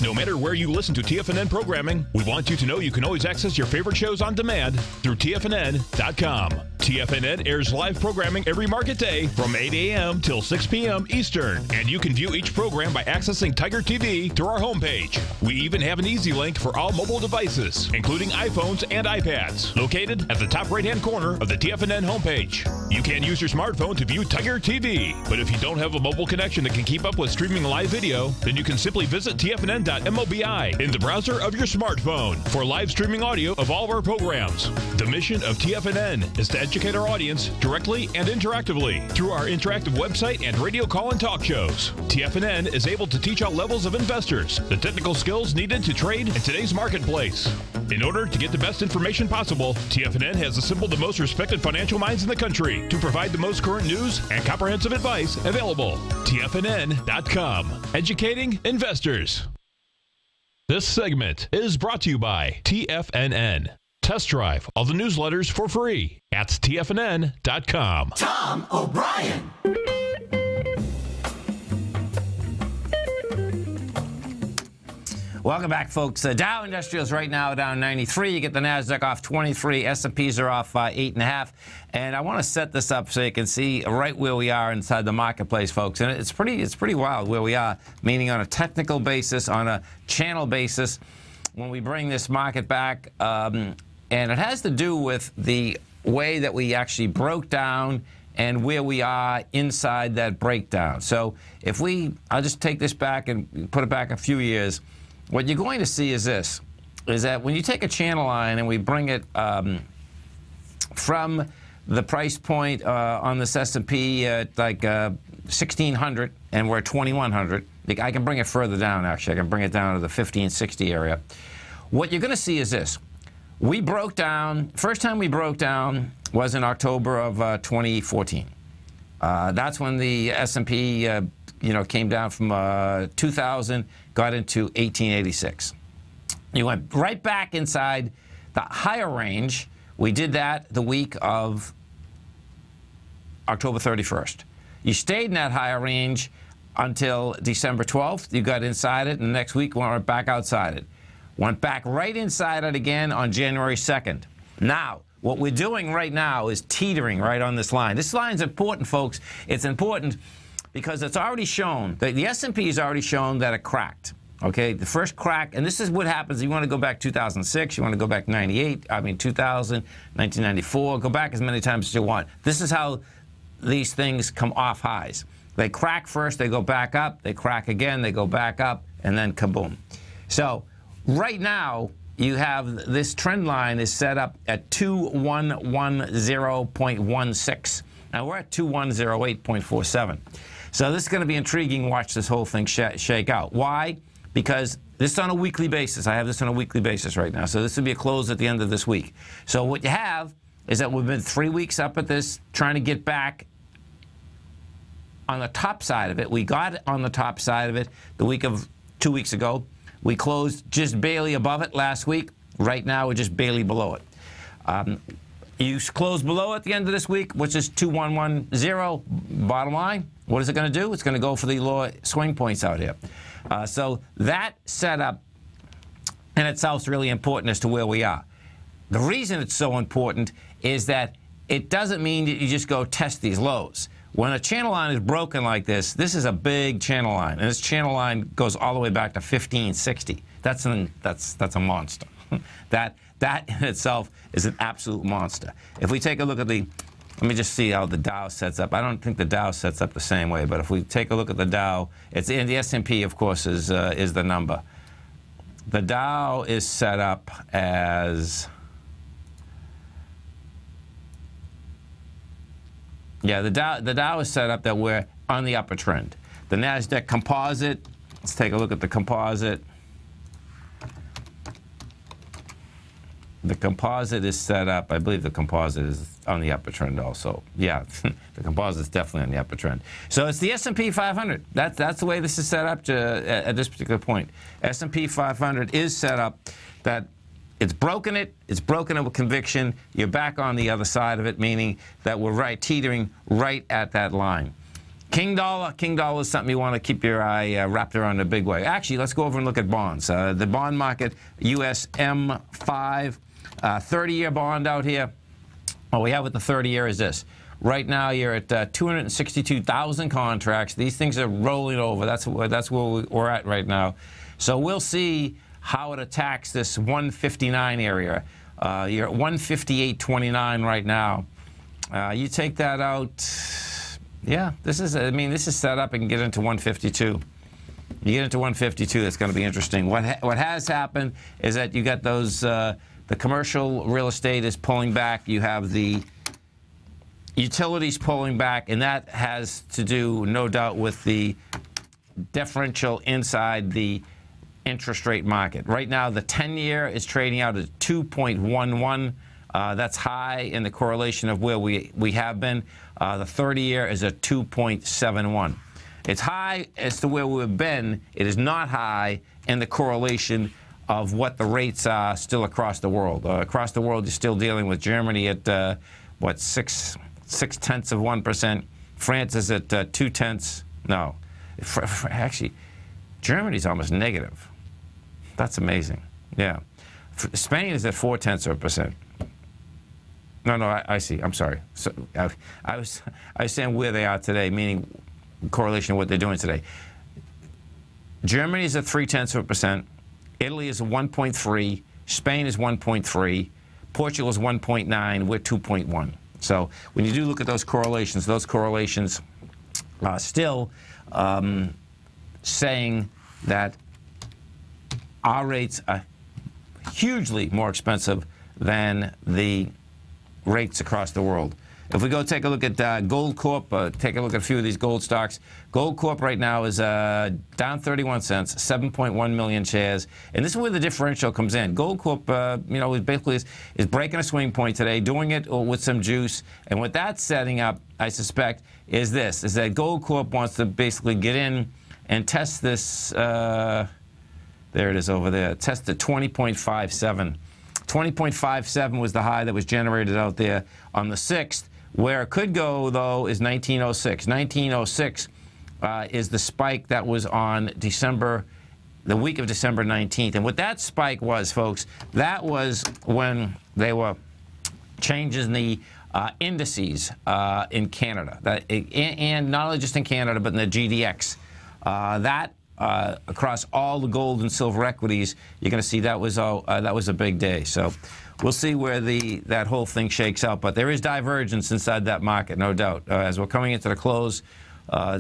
Speaker 1: No matter where you listen to TFNN programming, we want you to know you can always access your favorite shows on demand through TFNN.com. TFNN airs live programming every market day from 8 a.m. till 6 p.m. Eastern, and you can view each program by accessing Tiger TV through our homepage. We even have an easy link for all mobile devices, including iPhones and iPads, located at the top right-hand corner of the TFNN homepage. You can use your smartphone to view Tiger TV, but if you don't have a mobile connection that can keep up with streaming live video, then you can simply visit tfnn.mobi in the browser of your smartphone for live streaming audio of all of our programs. The mission of TFNN is to educate our audience directly and interactively through our interactive website and radio call and talk shows. TFNN is able to teach all levels of investors the technical skills needed to trade in today's marketplace. In order to get the best information possible, TFNN has assembled the most respected financial minds in the country to provide the most current news and comprehensive advice available. TFNN.com. Educating investors. This segment is brought to you by TFNN. Test drive all the newsletters for free at TFNN.com.
Speaker 10: Tom O'Brien.
Speaker 2: Welcome back, folks. Dow Industrials right now down 93. You get the NASDAQ off 23. S&Ps are off 8.5. And I want to set this up so you can see right where we are inside the marketplace, folks. And it's pretty wild where we are, meaning on a technical basis, on a channel basis, when we bring this market back. And it has to do with the way that we actually broke down and where we are inside that breakdown. So if I'll just take this back and put it back a few years. What you're going to see is this, is that when you take a channel line and we bring it from the price point on this S&P at like 1,600 and we're at 2,100, I can bring it further down, actually. I can bring it down to the 1,560 area. What you're going to see is this. We broke down, first time we broke down was in October of 2014. That's when the S&P came down from 2,000, got into 1886. You went right back inside the higher range. We did that the week of October 31st. You stayed in that higher range until December 12th. You got inside it, and the next week went back outside it. Went back right inside it again on January 2nd. Now, what we're doing right now is teetering right on this line. This line's important, folks. It's important because it's already shown, the S&P has already shown that it cracked. Okay, the first crack, and this is what happens. You want to go back 2006, you want to go back 98, 2000, 1994, go back as many times as you want. This is how these things come off highs. They crack first, they go back up, they crack again, they go back up, and then kaboom. So right now, you have this trend line is set up at 2110.16. Now we're at 2108.47. So this is going to be intriguing. Watch this whole thing shake out. Why? Because this is on a weekly basis. I have this on a weekly basis right now. So this will be a close at the end of this week. So what you have is that we've been 3 weeks up at this, trying to get back on the top side of it. We got on the top side of it the week of 2 weeks ago. We closed just barely above it last week. Right now, we're just barely below it. You close below at the end of this week, which is 2110. Bottom line, what is it going to do? It's going to go for the lower swing points out here. So that setup in itself is really important as to where we are. The reason it's so important is that it doesn't mean that you just go test these lows. When a channel line is broken like this is a big channel line, and this channel line goes all the way back to 1560. That's a monster. That in itself is an absolute monster. If we take a look at let me just see how the Dow sets up. I don't think the Dow sets up the same way, but if we take a look at the Dow, it's in the S&P, of course, is the number. The Dow is set up as, yeah, the Dow is set up that we're on the upper trend. The NASDAQ composite, let's take a look at the composite. The composite is set up, I believe the composite is on the upper trend also. Yeah, the composite is definitely on the upper trend. So it's the S&P 500. That's the way this is set up at this particular point. S&P 500 is set up that it's broken it with conviction. You're back on the other side of it, meaning that we're teetering right at that line. King dollar is something you want to keep your eye wrapped around in a big way. Actually, let's go over and look at bonds. The bond market, US M5, 30-year bond out here. what we have with the 30-year is this. Right now, you're at 262,000 contracts. These things are rolling over. That's where we're at right now. So we'll see how it attacks this 159 area. You're at 158.29 right now. You take that out. Yeah, this is set up and get into 152. You get into 152, that's going to be interesting. What has happened is that you got those, the commercial real estate is pulling back. You have the utilities pulling back, and that has to do, no doubt, with the differential inside the interest rate market. Right now, the 10-year is trading out at 2.11. That's high in the correlation of where we have been. The 30-year is at 2.71. It's high as to where we've been. It is not high in the correlation of what the rates are still across the world. Across the world, you're still dealing with Germany at, what, 0.6%. France is at 0.2. No. Actually, Germany's almost negative. That's amazing. Yeah. Spain is at 0.4%. No, I see. I'm sorry. So I was saying where they are today, meaning correlation to what they're doing today. Germany is at 0.3%. Italy is at 1.3. Spain is 1.3. Portugal is 1.9. We're 2.1. So when you do look at those correlations are still saying that our rates are hugely more expensive than the rates across the world. If we go take a look at Gold Corp, take a look at a few of these gold stocks. Gold Corp right now is down 31 cents, 7.1 million shares, and this is where the differential comes in. Gold Corp, is breaking a swing point today, doing it with some juice, and what that's setting up, I suspect, is that Gold Corp wants to basically get in and test this. There it is over there. Test the 20.57. 20.57 was the high that was generated out there on the 6th. Where it could go, though, is 1906. 1906 is the spike that was on the week of December 19th. And what that spike was, folks, that was when they were changing the indices in Canada. And not only just in Canada, but in the GDX. Across all the gold and silver equities, you're going to see that was a big day. So we'll see where that whole thing shakes out. But there is divergence inside that market, no doubt. As we're coming into the close,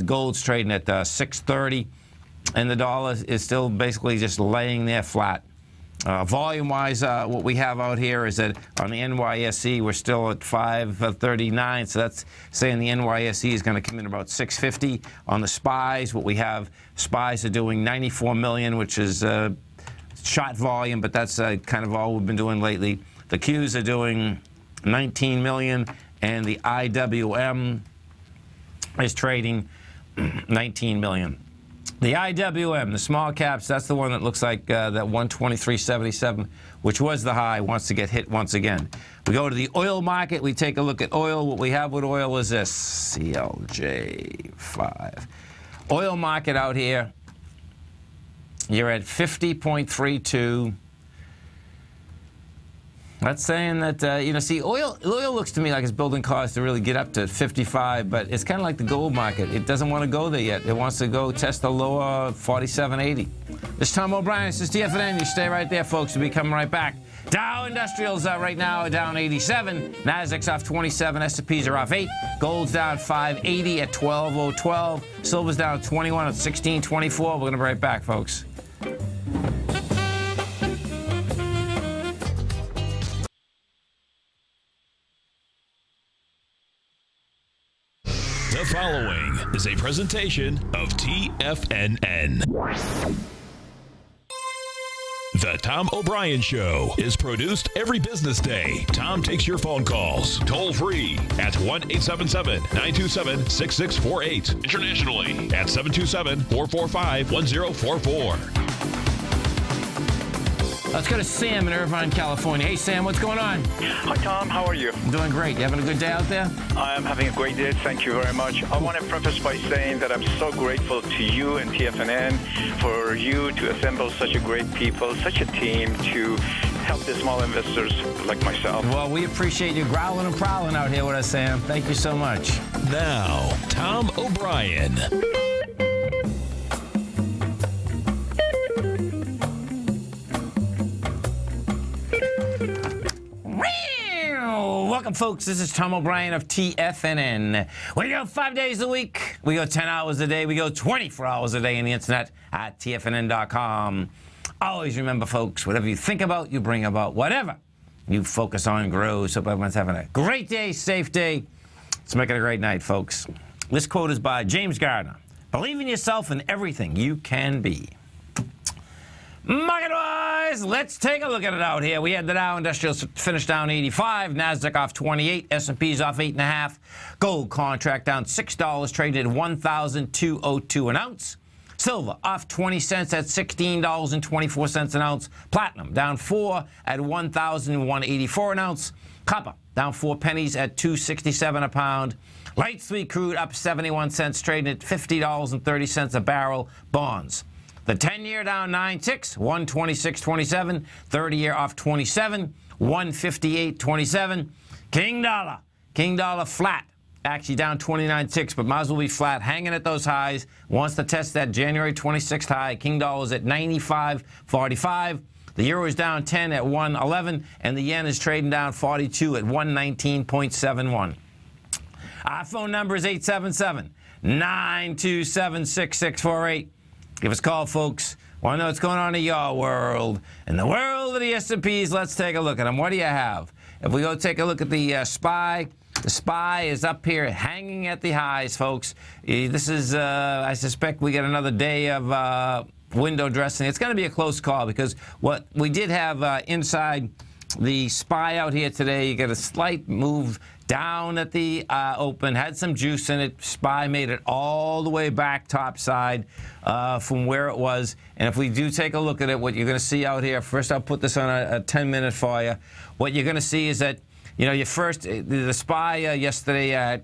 Speaker 2: gold's trading at 630, and the dollar is still basically just laying there flat. Volume-wise, what we have out here is that on the NYSE, we're still at 539, so that's saying the NYSE is going to come in about 650. On the SPYs, what we have, SPYs are doing 94 million, which is short volume, but that's kind of all we've been doing lately. The Qs are doing 19 million, and the IWM is trading 19 million. The IWM, the small caps, that's the one that looks like that 123.77, which was the high, wants to get hit once again. We go to the oil market. We take a look at oil. What we have with oil is this, CLJ5. Oil market out here, you're at 50.32. That's saying that, see, oil looks to me like it's building cars to really get up to 55, but it's kind of like the gold market. It doesn't want to go there yet. It wants to go test the lower 47.80. This is Tom O'Brien. This is TFNN. You stay right there, folks. We'll be coming right back. Dow Industrials right now are down 87. Nasdaq's off 27. S&Ps are off 8. Gold's down 580 at 12.012. Silver's down 21 at 16.24. We're going to be right back, folks.
Speaker 1: The following is a presentation of TFNN. The Tom O'Brien Show is produced every business day. Tom takes your phone calls toll free at 1-877-927-6648. Internationally at 727-445-1044.
Speaker 2: Let's go to Sam in Irvine, California. Hey, Sam, what's going on?
Speaker 10: Hi, Tom. How are you?
Speaker 2: I'm doing great. You having a good day out there?
Speaker 10: I am having a great day. Thank you very much. I want to preface by saying that I'm so grateful to you and TFNN for you to assemble such a great people, such a team to help the small investors like myself.
Speaker 2: Well, we appreciate you growling and prowling out here with us, Sam. Thank you so much.
Speaker 1: Now, Tom O'Brien.
Speaker 2: Welcome, folks. This is Tom O'Brien of TFNN. We go 5 days a week. We go 10 hours a day. We go 24 hours a day on the internet at TFNN.com. Always remember, folks, whatever you think about, you bring about. Whatever you focus on grows. Hope everyone's having a great day, safe day. Let's make it a great night, folks. This quote is by James Gardner. Believe in yourself and everything you can be. Market-wise, let's take a look at it out here. We had the Dow Industrial finish down 85, NASDAQ off 28, S&P's off 8.5, gold contract down $6, traded at $1,202 an ounce. Silver off 20 cents at $16.24 an ounce. Platinum down 4 at $1,184 an ounce. Copper down 4 pennies at $2.67 a pound. Light sweet crude up 71 cents, trading at $50.30 a barrel. Bonds. The 10-year down 9 ticks, 126.27. 30-year off 27, 158.27. King dollar flat. Actually down 29 ticks, but might as well be flat. Hanging at those highs. Wants to test that January 26th high. King dollar's at 95.45. The euro is down 10 at 111, and the yen is trading down 42 at 119.71. Our phone number is 877-927-6648. Give us a call, folks. Want to know what's going on in your world. In the world of the S&Ps, let's take a look at them. What do you have? If we go take a look at the SPY, the SPY is up here hanging at the highs, folks. This is, I suspect we get another day of window dressing. It's going to be a close call because what we did have inside the SPY out here today, you get a slight move down at the open, had some juice in it. SPY made it all the way back topside from where it was. And if we do take a look at it, what you're going to see out here, first I'll put this on a 10-minute for you. What you're going to see is that, you know, the SPY yesterday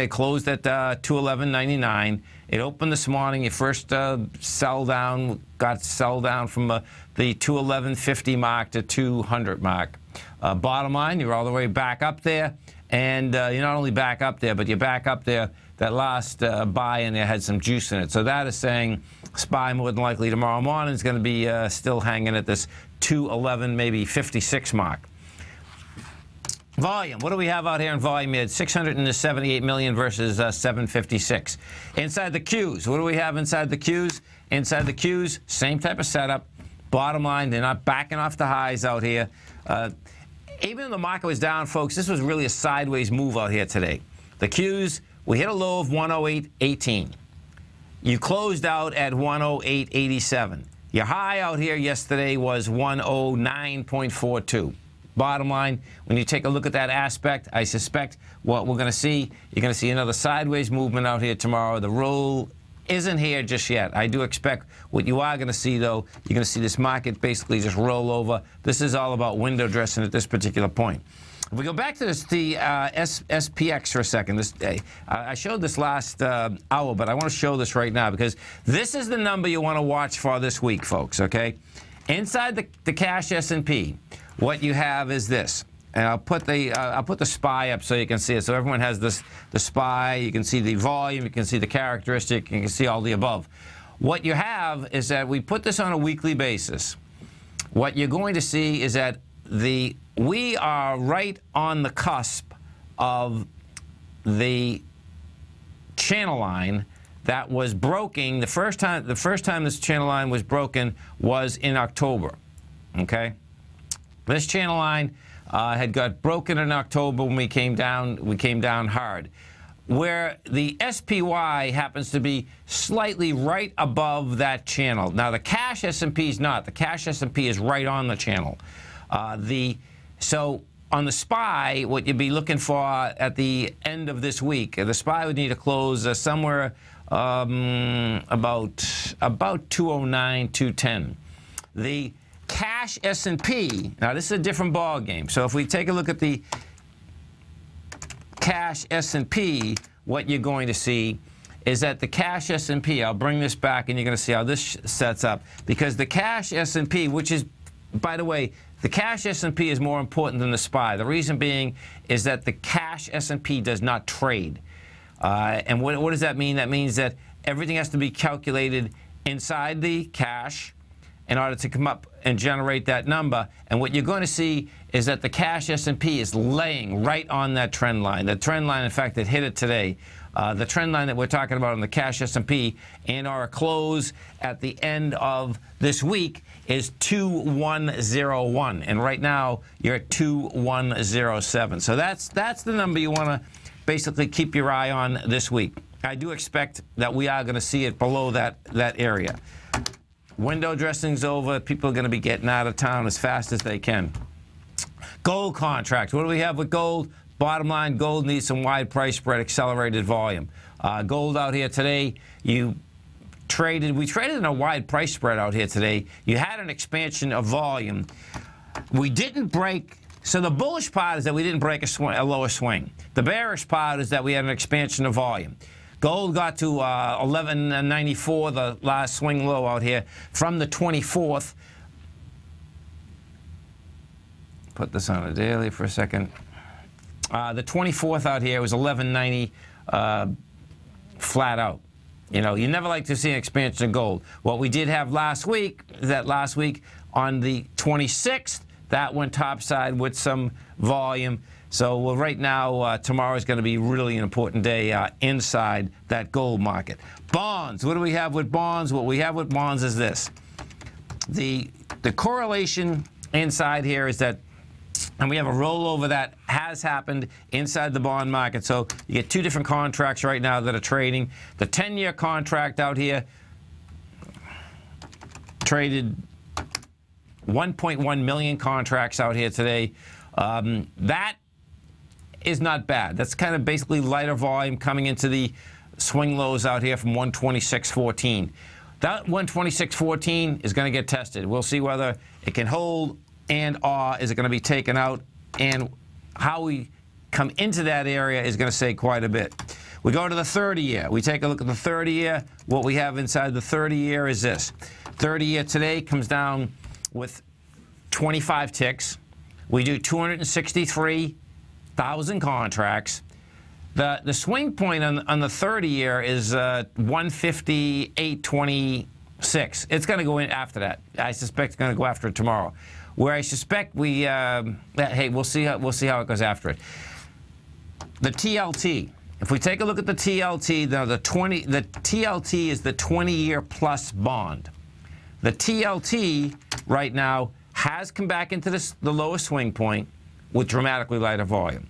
Speaker 2: closed at 211.99. It opened this morning. Your first sell down got sell down from the 211.50 mark to 200 mark. Bottom line, you're all the way back up there, and you're not only back up there, but you're back up there. That last buy in there had some juice in it. So that is saying SPY more than likely tomorrow morning is going to be still hanging at this 211, maybe 56 mark. Volume. What do we have out here in volume? We had 678 million versus 756. Inside the Qs, what do we have inside the Qs? Inside the Qs, same type of setup. Bottom line, they're not backing off the highs out here. Even though the market was down, folks, this was really a sideways move out here today. The Qs, we hit a low of 108.18. You closed out at 108.87. Your high out here yesterday was 109.42. Bottom line, when you take a look at that aspect, I suspect what we're going to see, you're going to see another sideways movement out here tomorrow. The roll isn't here just yet. I do expect what you are going to see, though, you're going to see this market basically just roll over. This is all about window dressing at this particular point. If we go back to the SPX for a second, I showed this last hour, but I want to show this right now because this is the number you want to watch for this week, folks, okay? Inside the cash S&P, what you have is this. And I'll put the SPY up so you can see it. So everyone has the SPY. You can see the volume. You can see the characteristic. You can see all the above. What you have is that we put this on a weekly basis. What you're going to see is that we are right on the cusp of the channel line that was broken. The first time this channel line was broken was in October. Okay, this channel line had got broken in October when we came down hard. Where the SPY happens to be slightly right above that channel. Now the cash S&P is not. The cash S&P is right on the channel. So on the SPY, what you'd be looking for at the end of this week, the SPY would need to close somewhere about 209, 210. The cash S&P, now this is a different ball game. So if we take a look at the cash S&P, what you're going to see is that the cash S&P, I'll bring this back and you're going to see how this sets up, because the cash S&P, which is by the way, the cash S&P is more important than the SPY. The reason being is that the cash S&P does not trade. And what does that mean? That means that everything has to be calculated inside the cash in order to come up and generate that number. And what you're going to see is that the cash S&P is laying right on that trend line. The trend line, in fact, that hit it today. The trend line that we're talking about on the cash S&P and our close at the end of this week is 2101. And right now, you're at 2107. So that's the number you want to basically keep your eye on this week. I do expect that we are going to see it below that area. Window dressing's over. People are going to be getting out of town as fast as they can. Gold contract. What do we have with gold? Bottom line, gold needs some wide price spread, accelerated volume. Gold out here today, we traded in a wide price spread out here today. You had an expansion of volume. We didn't break. So the bullish part is that we didn't break a lower swing. The bearish part is that we had an expansion of volume. Gold got to 1194, the last swing low out here, from the 24th. Put this on a daily for a second. The 24th out here was 1190 flat out. You know, you never like to see an expansion of gold. What we did have last week is that last week on the 26th, that went topside with some volume. So right now, tomorrow is going to be really an important day inside that gold market. Bonds. What do we have with bonds? What we have with bonds is this. The correlation inside here is that, and we have a rollover that has happened inside the bond market. So you get two different contracts right now that are trading. The 10-year contract out here traded 1.1 million contracts out here today. That is not bad. That's kind of basically lighter volume coming into the swing lows out here from 126.14. That 126.14 is going to get tested. We'll see whether it can hold and is it going to be taken out, and how we come into that area is going to say quite a bit. We go to the 30-year. We take a look at the 30-year. What we have inside the 30-year is this. 30-year today comes down with 25 ticks. We do 263,000 contracts. The swing point on the 30-year is 158.26. It's going to go in after that. I suspect it's going to go after it tomorrow. Where I suspect hey, we'll see how it goes after it. The TLT. If we take a look at the TLT, the TLT is the 20-year plus bond. The TLT right now has come back into the lowest swing point with dramatically lighter volume.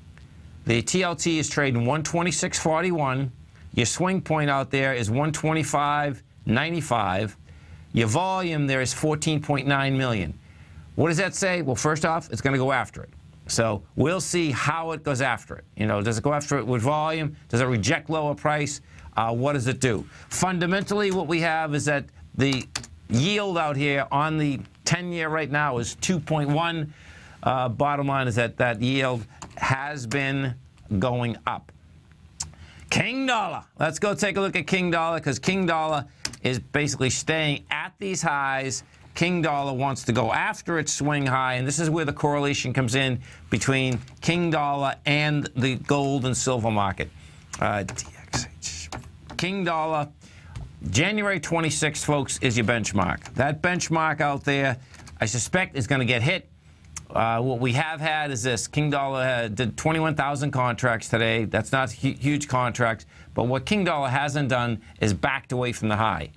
Speaker 2: The TLT is trading 126.41. Your swing point out there is 125.95. Your volume there is 14.9 million. What does that say? Well, first off, it's going to go after it. So we'll see how it goes after it. You know, does it go after it with volume? Does it reject lower price? What does it do? Fundamentally, what we have is that the yield out here on the 10-year right now is 2.1. Bottom line is that that yield has been going up. King dollar. Let's go take a look at King dollar, because King dollar is basically staying at these highs. King dollar wants to go after its swing high, and this is where the correlation comes in between King dollar and the gold and silver market. DXH. King dollar, January 26th, folks, is your benchmark. That benchmark out there, I suspect, is going to get hit. What we have had is this. King dollar did 21,000 contracts today. That's not huge contracts, but what King dollar hasn't done is backed away from the high.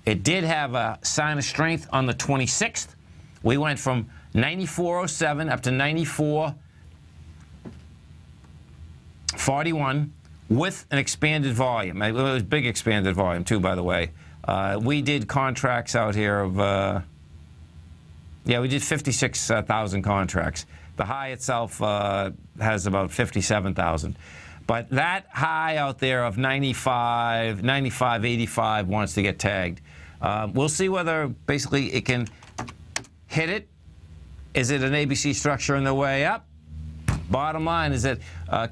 Speaker 2: It did have a sign of strength on the 26th. We went from 94.07 up to 94.41 with an expanded volume. It was big expanded volume too, by the way. We did contracts out here of, we did 56,000 contracts. The high itself has about 57,000. But that high out there of 95, 85 wants to get tagged. We'll see whether basically it can hit it. Is it an ABC structure on the way up? Bottom line is that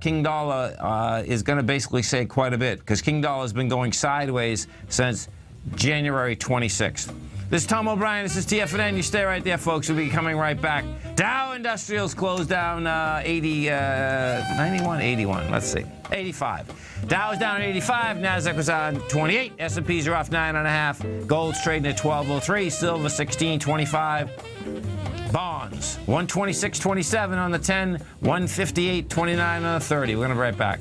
Speaker 2: King dollar is going to basically say quite a bit, because King dollar has been going sideways since January 26th. This is Tom O'Brien. This is TFNN. You stay right there, folks. We'll be coming right back. Dow Industrials closed down 91, 81. Let's see. 85. Dow's down 85. Nasdaq was on 28. S&Ps are off 9.5. Gold's trading at 12.03. Silver 16.25. Bonds 126.27 on the 10. 158.29 on the 30. We're going to be right back.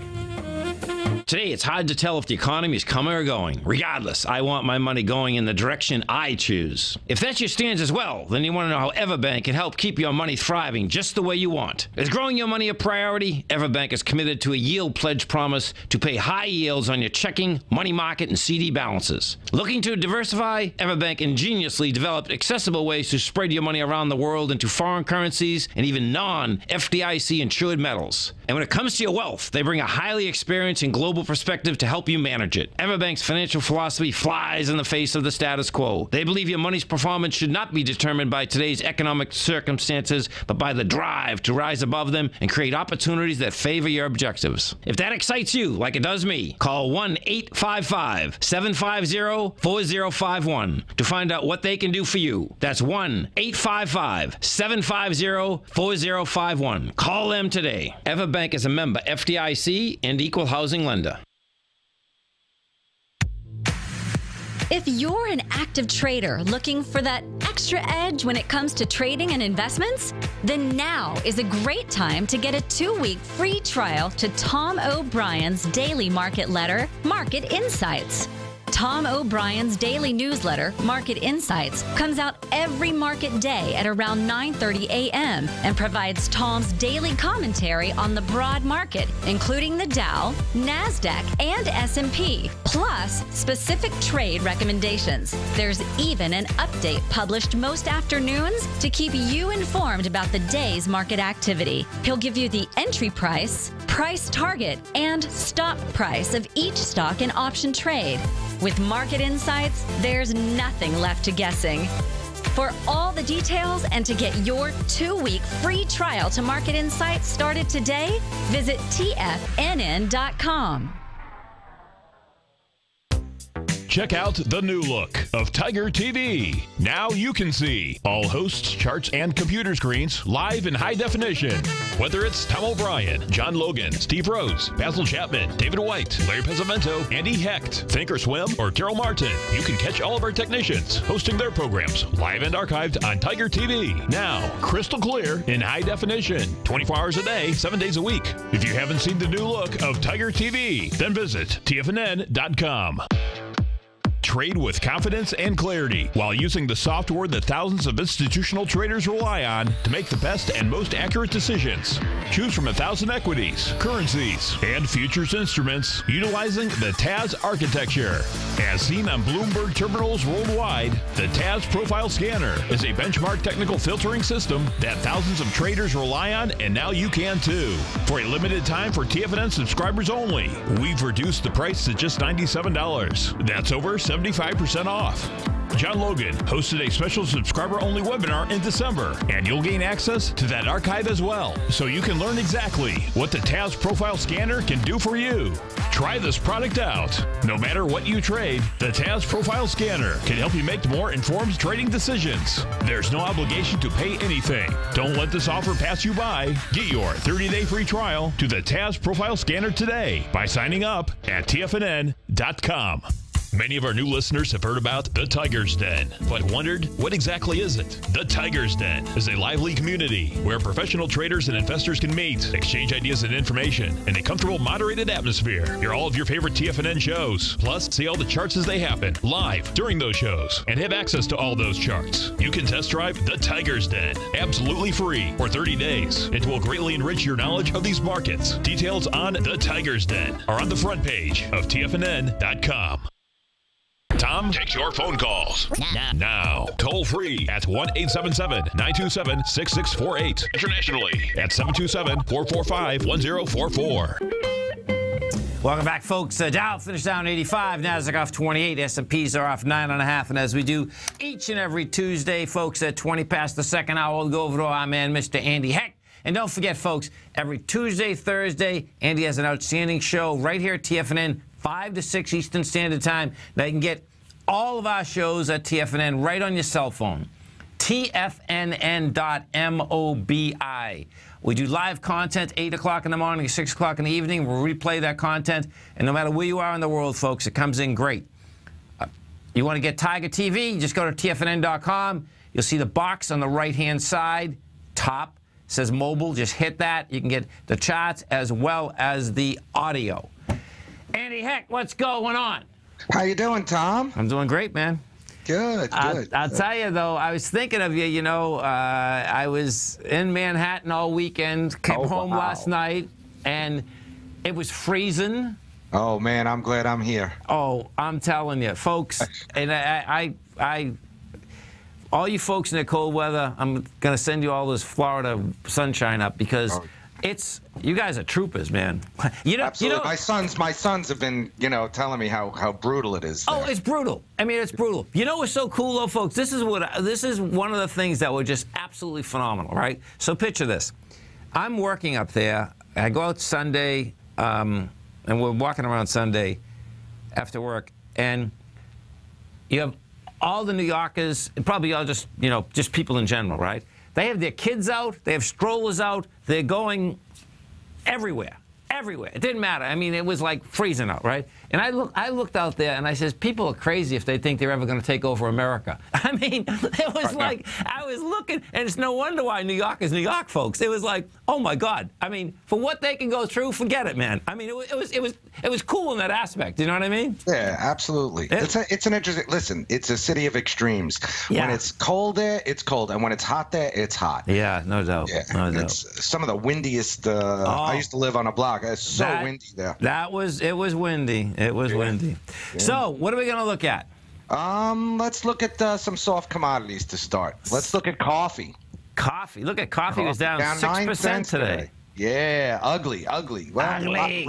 Speaker 11: Today, it's hard to tell if the economy is coming or going. Regardless, I want my money going in the direction I choose. If that's your stance as well, then you want to know how Everbank can help keep your money thriving just the way you want. Is growing your money a priority? Everbank is committed to a yield pledge promise to pay high yields on your checking, money market, and CD balances. Looking to diversify? Everbank ingeniously developed accessible ways to spread your money around the world into foreign currencies and even non-FDIC insured metals. And when it comes to your wealth, they bring a highly experienced and global perspective to help you manage it. Everbank's financial philosophy flies in the face of the status quo. They believe your money's performance should not be determined by today's economic circumstances, but by the drive to rise above them and create opportunities that favor your objectives. If that excites you, like it does me, call 1-855-750-4051 to find out what they can do for you. That's 1-855-750-4051. Call them today. Everbank is a member FDIC and equal housing lender.
Speaker 4: If you're an active trader looking for that extra edge when it comes to trading and investments, then now is a great time to get a 2-week free trial to Tom O'Brien's daily market letter, Market Insights. Tom O'Brien's daily newsletter, Market Insights, comes out every market day at around 9:30 a.m. and provides Tom's daily commentary on the broad market, including the Dow, NASDAQ, and S&P, plus specific trade recommendations. There's even an update published most afternoons to keep you informed about the day's market activity. He'll give you the entry price, price target, and stop price of each stock and option trade. With Market Insights, there's nothing left to guessing. For all the details and to get your 2-week free trial to Market Insights started today, visit TFNN.com.
Speaker 1: Check out the new look of Tiger TV. Now you can see all hosts, charts, and computer screens live in high definition. Whether it's Tom O'Brien, John Logan, Steve Rhodes, Basil Chapman, David White, Larry Pezzamento, Andy Hecht, Thinkorswim, or Carol Martin, you can catch all of our technicians hosting their programs live and archived on Tiger TV. Now, crystal clear in high definition, 24 hours a day, 7 days a week. If you haven't seen the new look of Tiger TV, then visit TFNN.com. Trade with confidence and clarity while using the software that thousands of institutional traders rely on to make the best and most accurate decisions. Choose from 1,000 equities, currencies, and futures instruments utilizing the TAS architecture. As seen on Bloomberg terminals worldwide, the TAS Profile Scanner is a benchmark technical filtering system that thousands of traders rely on, and now you can too. For a limited time for TFNN subscribers only, we've reduced the price to just $97. That's over 75% off. John Logan hosted a special subscriber-only webinar in December, and you'll gain access to that archive as well, so you can learn exactly what the TAS Profile Scanner can do for you. Try this product out. No matter what you trade, the TAS Profile Scanner can help you make more informed trading decisions. There's no obligation to pay anything. Don't let this offer pass you by. Get your 30-day free trial to the TAS Profile Scanner today by signing up at TFNN.com. Many of our new listeners have heard about the Tiger's Den, but wondered, what exactly is it? The Tiger's Den is a lively community where professional traders and investors can meet, exchange ideas and information in a comfortable, moderated atmosphere. Hear all of your favorite TFNN shows, plus see all the charts as they happen live during those shows, and have access to all those charts. You can test drive the Tiger's Den absolutely free for 30 days. It will greatly enrich your knowledge of these markets. Details on the Tiger's Den are on the front page of TFNN.com. Tom takes your phone calls now. Toll free at 1-877-927-6648. Internationally at 727-445-1044.
Speaker 2: Welcome back, folks. Dow finished down 85, Nasdaq off 28, S&Ps are off 9.5, and as we do each and every Tuesday, folks, at 20 past the second hour, we'll go over to our man, Mr. Andy Hecht. And don't forget, folks, every Tuesday, Thursday, Andy has an outstanding show right here at TFNN, 5 to 6 Eastern Standard Time. Now you can get all of our shows at TFNN right on your cell phone. TFNN.mobi. We do live content 8 o'clock in the morning, 6 o'clock in the evening. We'll replay that content. And no matter where you are in the world, folks, it comes in great. You want to get Tiger TV, just go to TFNN.com. You'll see the box on the right-hand side, top, says mobile. Just hit that. You can get the charts as well as the audio. Andy Heck, what's going on?
Speaker 12: How you doing, Tom?
Speaker 2: I'm doing great, man.
Speaker 12: Good, good.
Speaker 2: I'll tell you, though, I was thinking of you. You know, I was in Manhattan all weekend, came home last night, and it was freezing.
Speaker 12: Oh, man, I'm glad I'm here.
Speaker 2: Oh, I'm telling you, folks, and all you folks in the cold weather, I'm going to send you all this Florida sunshine up because you guys are troopers, man.
Speaker 12: Absolutely. You know, my sons have been, telling me how brutal it is there.
Speaker 2: Oh, it's brutal. I mean, it's brutal. You know what's so cool, though, folks? This is one of the things that were just absolutely phenomenal, right? So picture this. I'm working up there. I go out Sunday, and we're walking around Sunday after work, and you have all the New Yorkers, and probably all just people in general, right? They have their kids out. They have strollers out. They're going everywhere, everywhere. It didn't matter. I mean, it was like freezing out, right? And I looked out there, and I says, people are crazy if they think they're ever going to take over America. I mean, it was like, I was looking, and it's no wonder why New York is New York, folks. It was like, oh, my God. I mean, for what they can go through, forget it, man. I mean, it was cool in that aspect. You know what I mean?
Speaker 12: Yeah, absolutely. It's an interesting, listen, it's a city of extremes. Yeah. When it's cold there, it's cold. And when it's hot there, it's hot.
Speaker 2: Yeah, no doubt.
Speaker 12: Yeah,
Speaker 2: no doubt.
Speaker 12: It's some of the windiest, I used to live on a block. It's so windy there.
Speaker 2: It was windy. It was windy. Yeah. So, what are we going to look at?
Speaker 12: Let's look at some soft commodities to start. Let's look at coffee.
Speaker 2: Coffee. Look at coffee was down 6% today.
Speaker 12: Yeah, ugly. Well,
Speaker 2: ugly.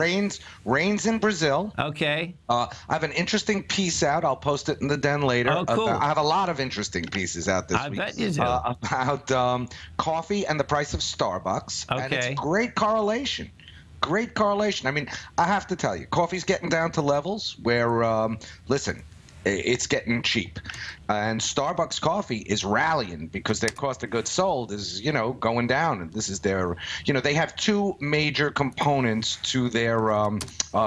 Speaker 12: Rains in Brazil.
Speaker 2: Okay.
Speaker 12: I have an interesting piece out. I'll post it in the den later.
Speaker 2: Oh, cool.
Speaker 12: I have a lot of interesting pieces out this week.
Speaker 2: I bet you do.
Speaker 12: About coffee and the price of Starbucks.
Speaker 2: Okay.
Speaker 12: And it's a great correlation. Great correlation. I mean, I have to tell you, coffee's getting down to levels where, listen, it's getting cheap. And Starbucks coffee is rallying because their cost of goods sold is, going down. And this is their, they have two major components to their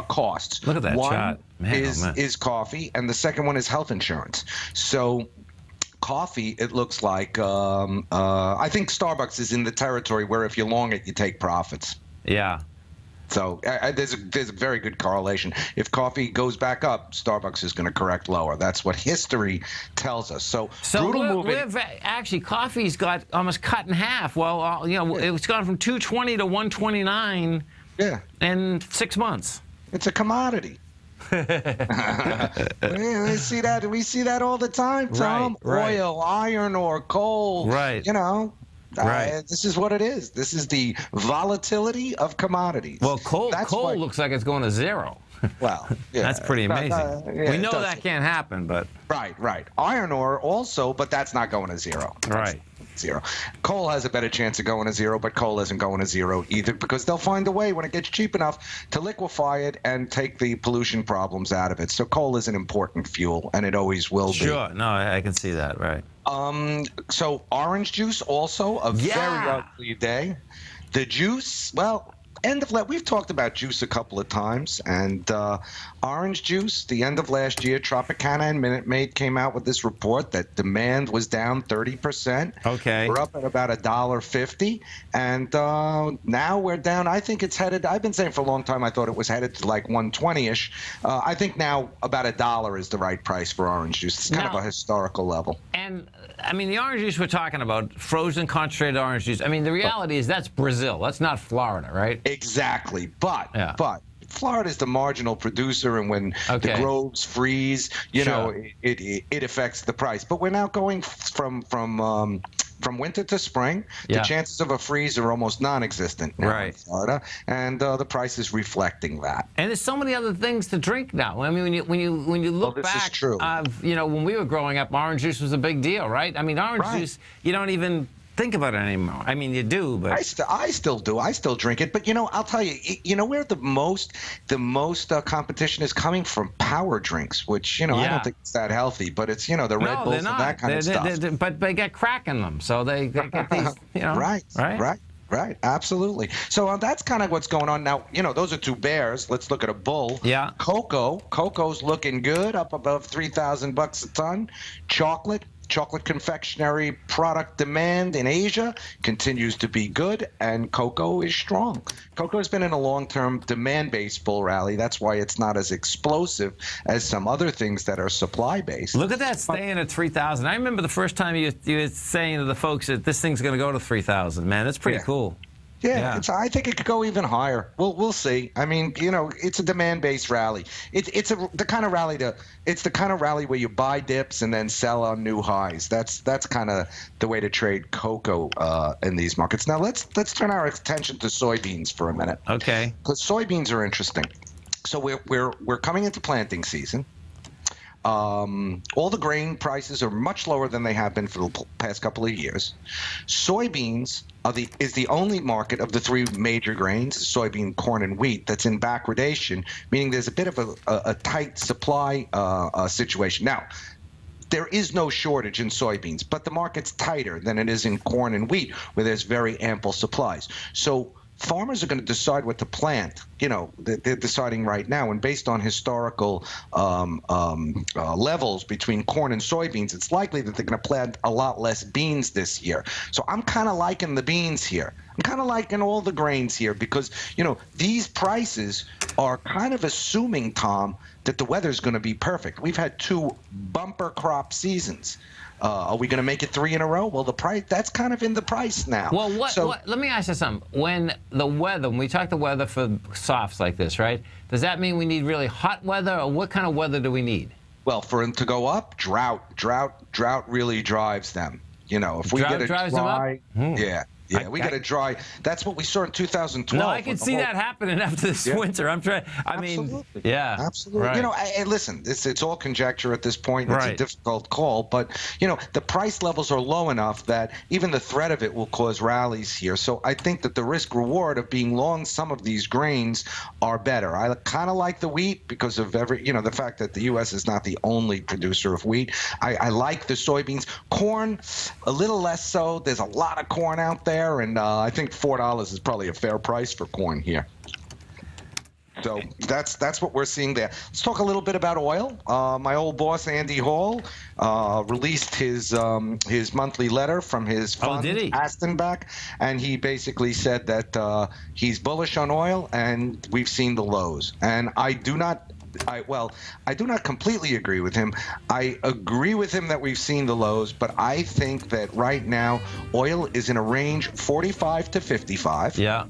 Speaker 12: costs.
Speaker 2: Look at that
Speaker 12: one
Speaker 2: chart. Man,
Speaker 12: is coffee, and the second one is health insurance. So coffee, it looks like, I think Starbucks is in the territory where if you long it, you take profits.
Speaker 2: Yeah.
Speaker 12: So there's a very good correlation. If coffee goes back up, Starbucks is going to correct lower. That's what history tells us. So brutal moving.
Speaker 2: Actually, coffee's got almost cut in half. Well, it's gone from 220 to 129 in 6 months.
Speaker 12: It's a commodity. We see that all the time, Tom.
Speaker 2: Right.
Speaker 12: Oil, iron ore, coal.
Speaker 2: Right.
Speaker 12: This is what it is. This is the volatility of commodities.
Speaker 2: Well, coal looks like it's going to zero.
Speaker 12: Well, yeah,
Speaker 2: that's pretty amazing. We know that can't happen, but
Speaker 12: right. Iron ore also, but that's not going to zero.
Speaker 2: Right.
Speaker 12: Zero. Coal has a better chance of going to zero, but coal isn't going to zero either because they'll find a way when it gets cheap enough to liquefy it and take the pollution problems out of it. So coal is an important fuel, and it always will be.
Speaker 2: Sure. No, I can see that. Right.
Speaker 12: So orange juice also a very ugly day. The juice, well, end of we've talked about juice a couple of times, and orange juice, the end of last year, Tropicana and Minute Maid came out with this report that demand was down 30%.
Speaker 2: Okay.
Speaker 12: We're up at about $1.50, and now we're down. I think it's headed. I've been saying for a long time I thought it was headed to like 120-ish. I think now about $1 is the right price for orange juice. It's kind of a historical level.
Speaker 2: And I mean, the orange juice we're talking about, frozen concentrated orange juice. I mean, the reality is that's Brazil. That's not Florida, right?
Speaker 12: Exactly, but Florida is the marginal producer, and when the groves freeze, it affects the price. But we're now going from winter to spring. The chances of a freeze are almost non-existent now in Florida, and the price is reflecting that.
Speaker 2: And there's so many other things to drink now. I mean, when you look back, when we were growing up, orange juice was a big deal, right? I mean, orange juice, you don't even think about it anymore. I mean, you do, but
Speaker 12: I still do. I still drink it. But I'll tell you, where the most competition is coming from power drinks, which I don't think it's that healthy. But it's the Red Bulls and that kind of stuff.
Speaker 2: But they get crack in them, so they get these.
Speaker 12: Right, absolutely. So that's kind of what's going on now. Those are two bears. Let's look at a bull.
Speaker 2: Yeah.
Speaker 12: Cocoa's looking good, up above $3,000 a ton. Chocolate confectionery product demand in Asia continues to be good, and cocoa is strong. Cocoa has been in a long-term demand-based bull rally. That's why it's not as explosive as some other things that are supply-based.
Speaker 2: Look at that staying at 3,000. I remember the first time you were saying to the folks that this thing's going to go to 3,000. Man, that's pretty cool.
Speaker 12: Yeah. I think it could go even higher. We'll see. I mean, it's a demand-based rally. It's the kind of rally where you buy dips and then sell on new highs. That's kind of the way to trade cocoa in these markets. Now let's turn our attention to soybeans for a minute.
Speaker 2: Okay.
Speaker 12: Because soybeans are interesting. So we're coming into planting season. All the grain prices are much lower than they have been for the past couple of years. Soybeans is the only market of the three major grains, soybean, corn, and wheat, that's in backwardation, meaning there's a bit of a tight supply situation. Now, there is no shortage in soybeans, but the market's tighter than it is in corn and wheat, where there's very ample supplies. So farmers are going to decide what to plant. They're deciding right now, and based on historical levels between corn and soybeans, it's likely that they're going to plant a lot less beans this year. So I'm kind of liking the beans here. I'm kind of liking all the grains here because, these prices are kind of assuming, Tom, that the weather's going to be perfect. We've had 2 bumper crop seasons. Are we going to make it 3 in a row? Well, the price, that's kind of in the price now.
Speaker 2: Well, let me ask you something. When we talk the weather for softs like this, right, does that mean we need really hot weather, or what kind of weather do we need?
Speaker 12: Well, for them to go up, drought really drives them. If we get a dry, yeah, we got a dry. That's what we saw in 2012.
Speaker 2: No, I can see that happening after this winter.
Speaker 12: Absolutely.
Speaker 2: Absolutely.
Speaker 12: Right. Listen, it's all conjecture at this point. It's a difficult call, but the price levels are low enough that even the threat of it will cause rallies here. So I think that the risk reward of being long some of these grains are better. I kind of like the wheat because of the fact that the U.S. is not the only producer of wheat. I like the soybeans. Corn, a little less so. There's a lot of corn out there. And I think $4 is probably a fair price for corn here. So that's what we're seeing there. Let's talk a little bit about oil. My old boss Andy Hall released his monthly letter from his fund, Astonback, and he basically said that he's bullish on oil, and we've seen the lows. And I do not completely agree with him. I agree with him that we've seen the lows, but I think that right now oil is in a range 45 to 55.
Speaker 2: Yeah.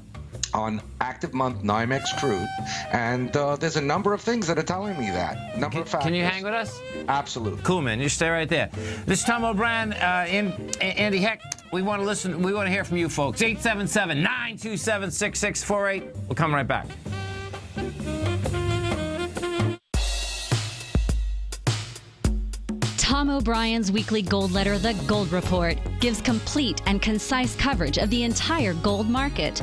Speaker 12: On active month NYMEX crude, and there's a number of things that are telling me that. Number of factors.
Speaker 2: Can you hang with us?
Speaker 12: Absolutely.
Speaker 2: Cool, man. You stay right there. This is Tom O'Brien, Andy Heck. We want to listen. We want to hear from you folks. 877-927-6648. We'll come right back.
Speaker 4: Tom O'Brien's weekly gold letter, The Gold Report, gives complete and concise coverage of the entire gold market.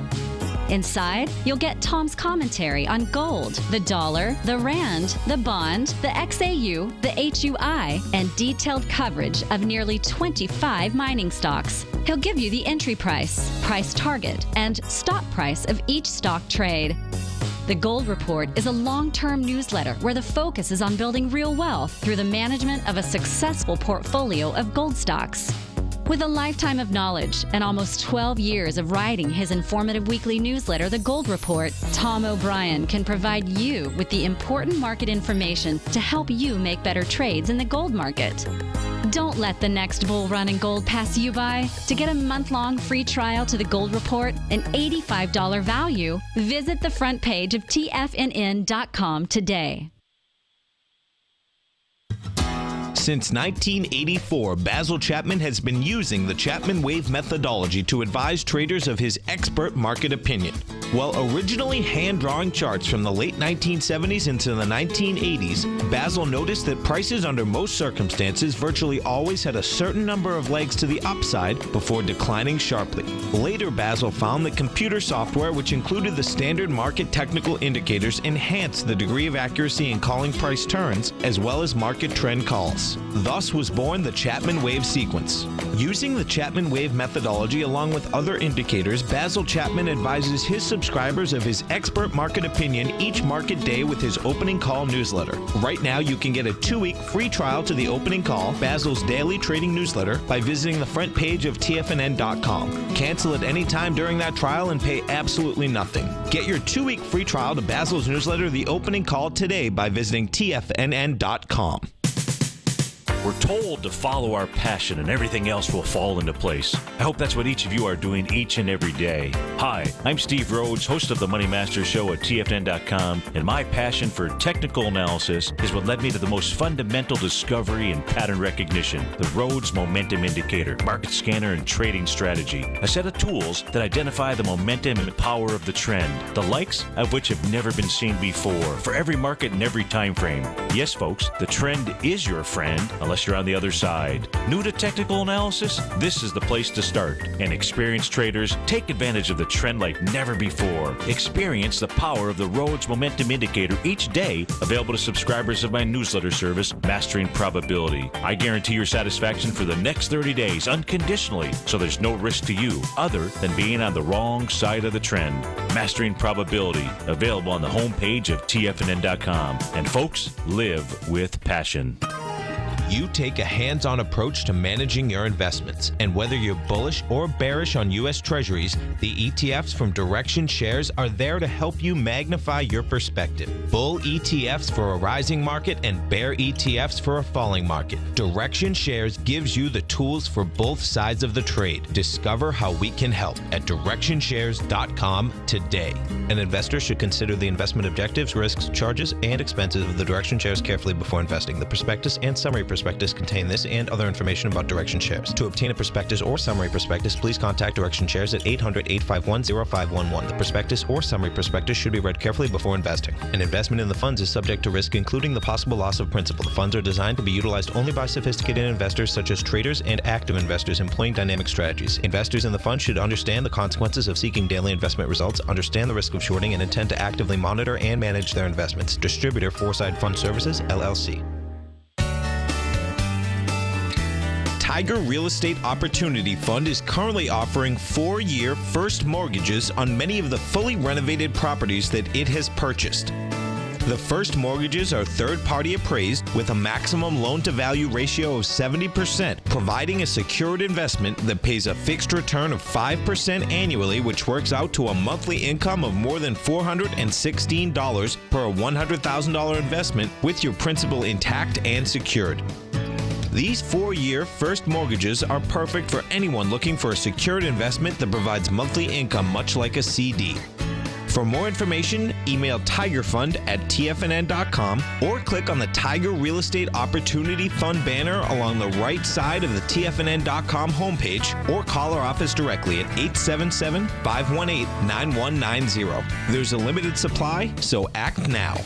Speaker 4: Inside, you'll get Tom's commentary on gold, the dollar, the rand, the bond, the XAU, the HUI, and detailed coverage of nearly 25 mining stocks. He'll give you the entry price, price target, and stop price of each stock trade. The Gold Report is a long-term newsletter where the focus is on building real wealth through the management of a successful portfolio of gold stocks. With a lifetime of knowledge and almost 12 years of writing his informative weekly newsletter, The Gold Report, Tom O'Brien can provide you with the important market information to help you make better trades in the gold market. Don't let the next bull run in gold pass you by. To get a month-long free trial to The Gold Report, an $85 value, visit the front page of TFNN.com today.
Speaker 5: Since 1984, Basil Chapman has been using the Chapman Wave methodology to advise traders of his expert market opinion. While originally hand-drawing charts from the late 1970s into the 1980s, Basil noticed that prices under most circumstances virtually always had a certain number of legs to the upside before declining sharply. Later, Basil found that computer software, which included the standard market technical indicators, enhanced the degree of accuracy in calling price turns, as well as market trend calls. Thus was born the Chapman wave sequence. Using the Chapman wave methodology along with other indicators, Basil Chapman advises his subscribers of his expert market opinion each market day with his opening call newsletter. Right now, you can get a 2-week free trial to the opening call, Basil's daily trading newsletter, by visiting the front page of TFNN.com. Cancel at any time during that trial and pay absolutely nothing. Get your 2-week free trial to Basil's newsletter, The Opening Call, today by visiting TFNN.com.
Speaker 9: We're told to follow our passion and everything else will fall into place. I hope that's what each of you are doing each and every day. Hi, I'm Steve Rhodes, host of the Money Master Show at TFNN.com, and my passion for technical analysis is what led me to the most fundamental discovery in pattern recognition, the Rhodes Momentum Indicator, Market Scanner, and Trading Strategy, a set of tools that identify the momentum and power of the trend, the likes of which have never been seen before, for every market and every time frame. Yes, folks, the trend is your friend, unless you're on the other side. New to technical analysis? This is the place to start. And experienced traders, take advantage of the trend like never before. Experience the power of the Rhodes Momentum Indicator each day, available to subscribers of my newsletter service, Mastering Probability. I guarantee your satisfaction for the next 30 days unconditionally, so there's no risk to you other than being on the wrong side of the trend. Mastering Probability, available on the homepage of TFNN.com. And folks, live with passion.
Speaker 5: You take a hands-on approach to managing your investments, and whether you're bullish or bearish on U.S. Treasuries, the ETFs from Direction Shares are there to help you magnify your perspective. Bull ETFs for a rising market and bear ETFs for a falling market. Direction Shares gives you the tools for both sides of the trade. Discover how we can help at DirectionShares.com today. An investor should consider the investment objectives, risks, charges, and expenses of the Direction Shares carefully before investing. The prospectus and summary prospectus contain this and other information about Direction Shares. To obtain a prospectus or summary prospectus, please contact Direction Shares at 800-851-0511. The prospectus or summary prospectus should be read carefully before investing. An investment in the funds is subject to risk, including the possible loss of principal. The funds are designed to be utilized only by sophisticated investors such as traders and active investors employing dynamic strategies. Investors in the fund should understand the consequences of seeking daily investment results, understand the risk of shorting, and intend to actively monitor and manage their investments. Distributor, Foreside Fund Services, LLC. Tiger Real Estate Opportunity Fund is currently offering 4-year first mortgages on many of the fully renovated properties that it has purchased. The first mortgages are third-party appraised with a maximum loan-to-value ratio of 70%, providing a secured investment that pays a fixed return of 5% annually, which works out to a monthly income of more than $416 per $100,000 investment with your principal intact and secured. These 4-year first mortgages are perfect for anyone looking for a secured investment that provides monthly income much like a CD. For more information, email tigerfund@tfnn.com or click on the Tiger Real Estate Opportunity Fund banner along the right side of the tfnn.com homepage, or call our office directly at 877-518-9190. There's a limited supply, so act now.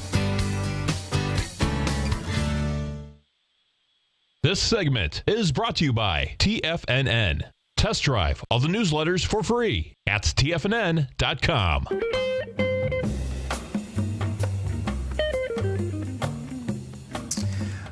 Speaker 1: This segment is brought to you by TFNN. Test drive all the newsletters for free at TFNN.com.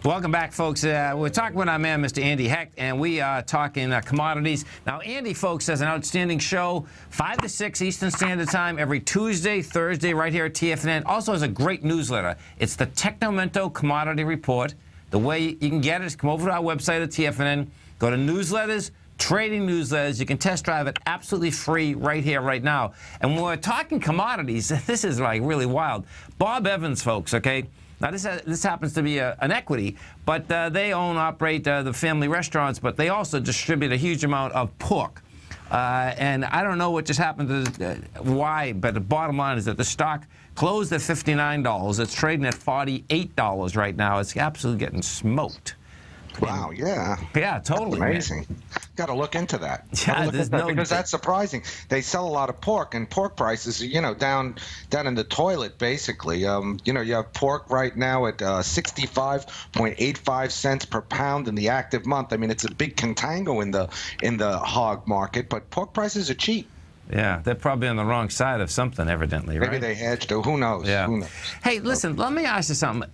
Speaker 2: Welcome back, folks. We're talking with our man, Mr. Andy Hecht, and we are talking commodities. Now, Andy, folks, has an outstanding show, 5 to 6 Eastern Standard Time, every Tuesday, Thursday, right here at TFNN. Also has a great newsletter. It's the Technomento Commodity Report. The way you can get it is come over to our website at TFNN, go to newsletters, trading newsletters. You can test drive it absolutely free right here, right now. And when we're talking commodities, this is like really wild. Bob Evans, folks, okay? Now, this happens to be an equity, but they operate the family restaurants, but they also distribute a huge amount of pork. And I don't know what just happened to why, but the bottom line is that the stock closed at $59. It's trading at $48 right now. It's absolutely getting smoked.
Speaker 12: Wow, yeah.
Speaker 2: Yeah, totally.
Speaker 12: That's amazing. Got to look into that.
Speaker 2: Yeah, there's no
Speaker 12: because that's surprising. They sell a lot of pork, and pork prices, down in the toilet, basically. You have pork right now at 65.85 cents per pound in the active month. I mean, it's a big contango in the hog market, but pork prices are cheap.
Speaker 2: Yeah, they're probably on the wrong side of something, evidently, right?
Speaker 12: Maybe they hedged, or who knows?
Speaker 2: Yeah.
Speaker 12: Who knows?
Speaker 2: Hey, listen, let me ask you something.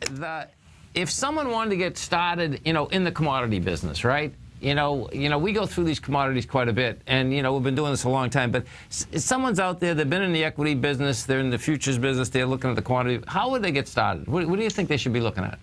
Speaker 2: If someone wanted to get started, in the commodity business, right? We go through these commodities quite a bit, and, we've been doing this a long time, but someone's out there, they've been in the equity business, they're in the futures business, they're looking at the quantity. How would they get started? What do you think they should be looking at?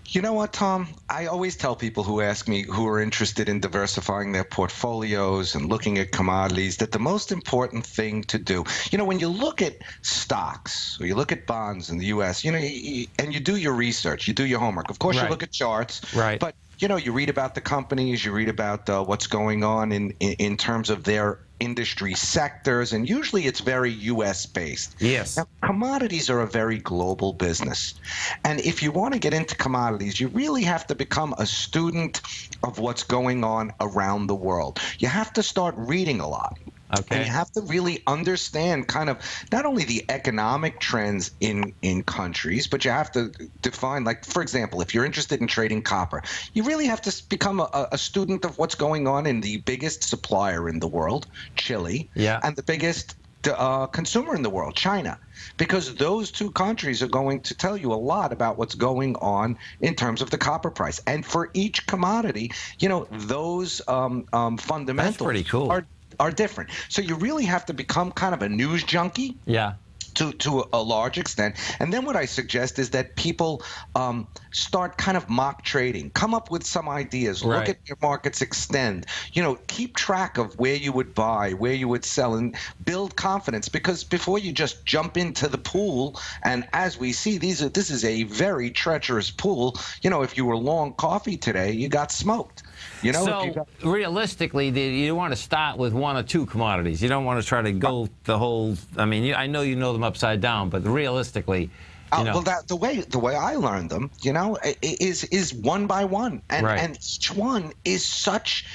Speaker 12: You know what, Tom? I always tell people who ask me who are interested in diversifying their portfolios and looking at commodities that the most important thing to do, when you look at stocks or you look at bonds in the U.S., and you do your research, you do your homework. Of course,
Speaker 2: Right.
Speaker 12: You look at charts,
Speaker 2: Right.
Speaker 12: But you read about the companies, you read about what's going on in terms of their industry sectors, and usually it's very U.S. based.
Speaker 2: Yes.
Speaker 12: Now, commodities are a very global business. And if you want to get into commodities, you really have to become a student of what's going on around the world. You have to start reading a lot.
Speaker 2: Okay.
Speaker 12: And you have to really understand kind of not only the economic trends in countries, but you have to define, like, for example, if you're interested in trading copper, you really have to become a student of what's going on in the biggest supplier in the world, Chile, and the biggest consumer in the world, China, because those two countries are going to tell you a lot about what's going on in terms of the copper price. And for each commodity, those fundamentals
Speaker 2: That's pretty cool.
Speaker 12: are different. So you really have to become kind of a news junkie.
Speaker 2: Yeah.
Speaker 12: To a large extent. And then what I suggest is that people start kind of mock trading, come up with some ideas, look at your markets extend, keep track of where you would buy, where you would sell, and build confidence, because before you just jump into the pool, and as we see, this is a very treacherous pool. If you were long coffee today, you got smoked.
Speaker 2: So realistically, you want to start with one or two commodities. You don't want to try to go the whole. I mean, I know you know them upside down, but realistically,
Speaker 12: well, the way I learned them, is one by one, and each one is such,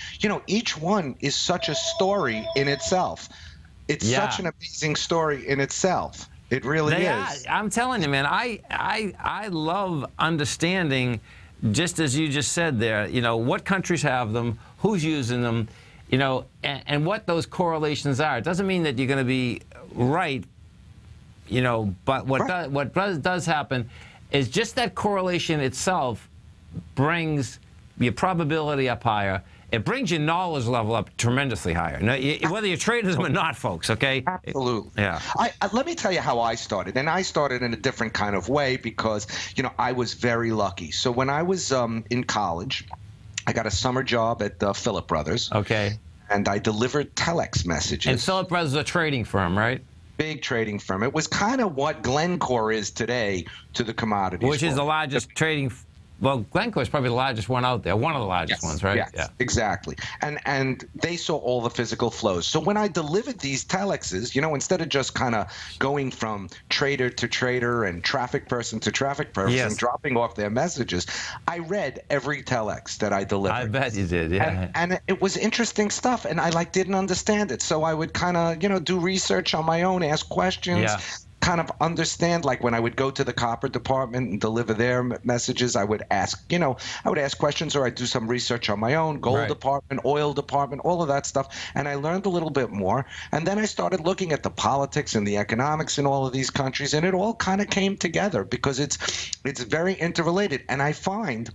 Speaker 12: each one is such a story in itself. It's such an amazing story in itself. It really is.
Speaker 2: I'm telling you, man. I love understanding. Just as you just said there, what countries have them, who's using them, and what those correlations are. It doesn't mean that you're going to be right, but what does happen is just that correlation itself brings your probability up higher. It brings your knowledge level up tremendously higher. Now, whether you're traders or not, folks, okay?
Speaker 12: Absolutely.
Speaker 2: Yeah.
Speaker 12: Let me tell you how I started. And I started in a different kind of way because, I was very lucky. So when I was in college, I got a summer job at Philip Brothers.
Speaker 2: Okay.
Speaker 12: And I delivered telex messages.
Speaker 2: And Philip Brothers is a trading firm, right?
Speaker 12: Big trading firm. It was kind of what Glencore is today to the commodities.
Speaker 2: Which is the largest trading. Well, Glencore is probably the largest one out there, one of the largest ones, right?
Speaker 12: Yes,
Speaker 2: yeah,
Speaker 12: exactly. And they saw all the physical flows. So when I delivered these telexes, instead of just kind of going from trader to trader and traffic person to traffic person, and dropping off their messages, I read every telex that I delivered.
Speaker 2: I bet you did, yeah.
Speaker 12: And it was interesting stuff, and I didn't understand it. So I would kind of, do research on my own, ask questions.
Speaker 2: Yeah.
Speaker 12: Kind of understand, like when I would go to the copper department and deliver their messages, I would ask, questions, or I'd do some research on my own, gold department, oil department, all of that stuff. And I learned a little bit more. And then I started looking at the politics and the economics in all of these countries, and it all kind of came together because it's very interrelated. And I find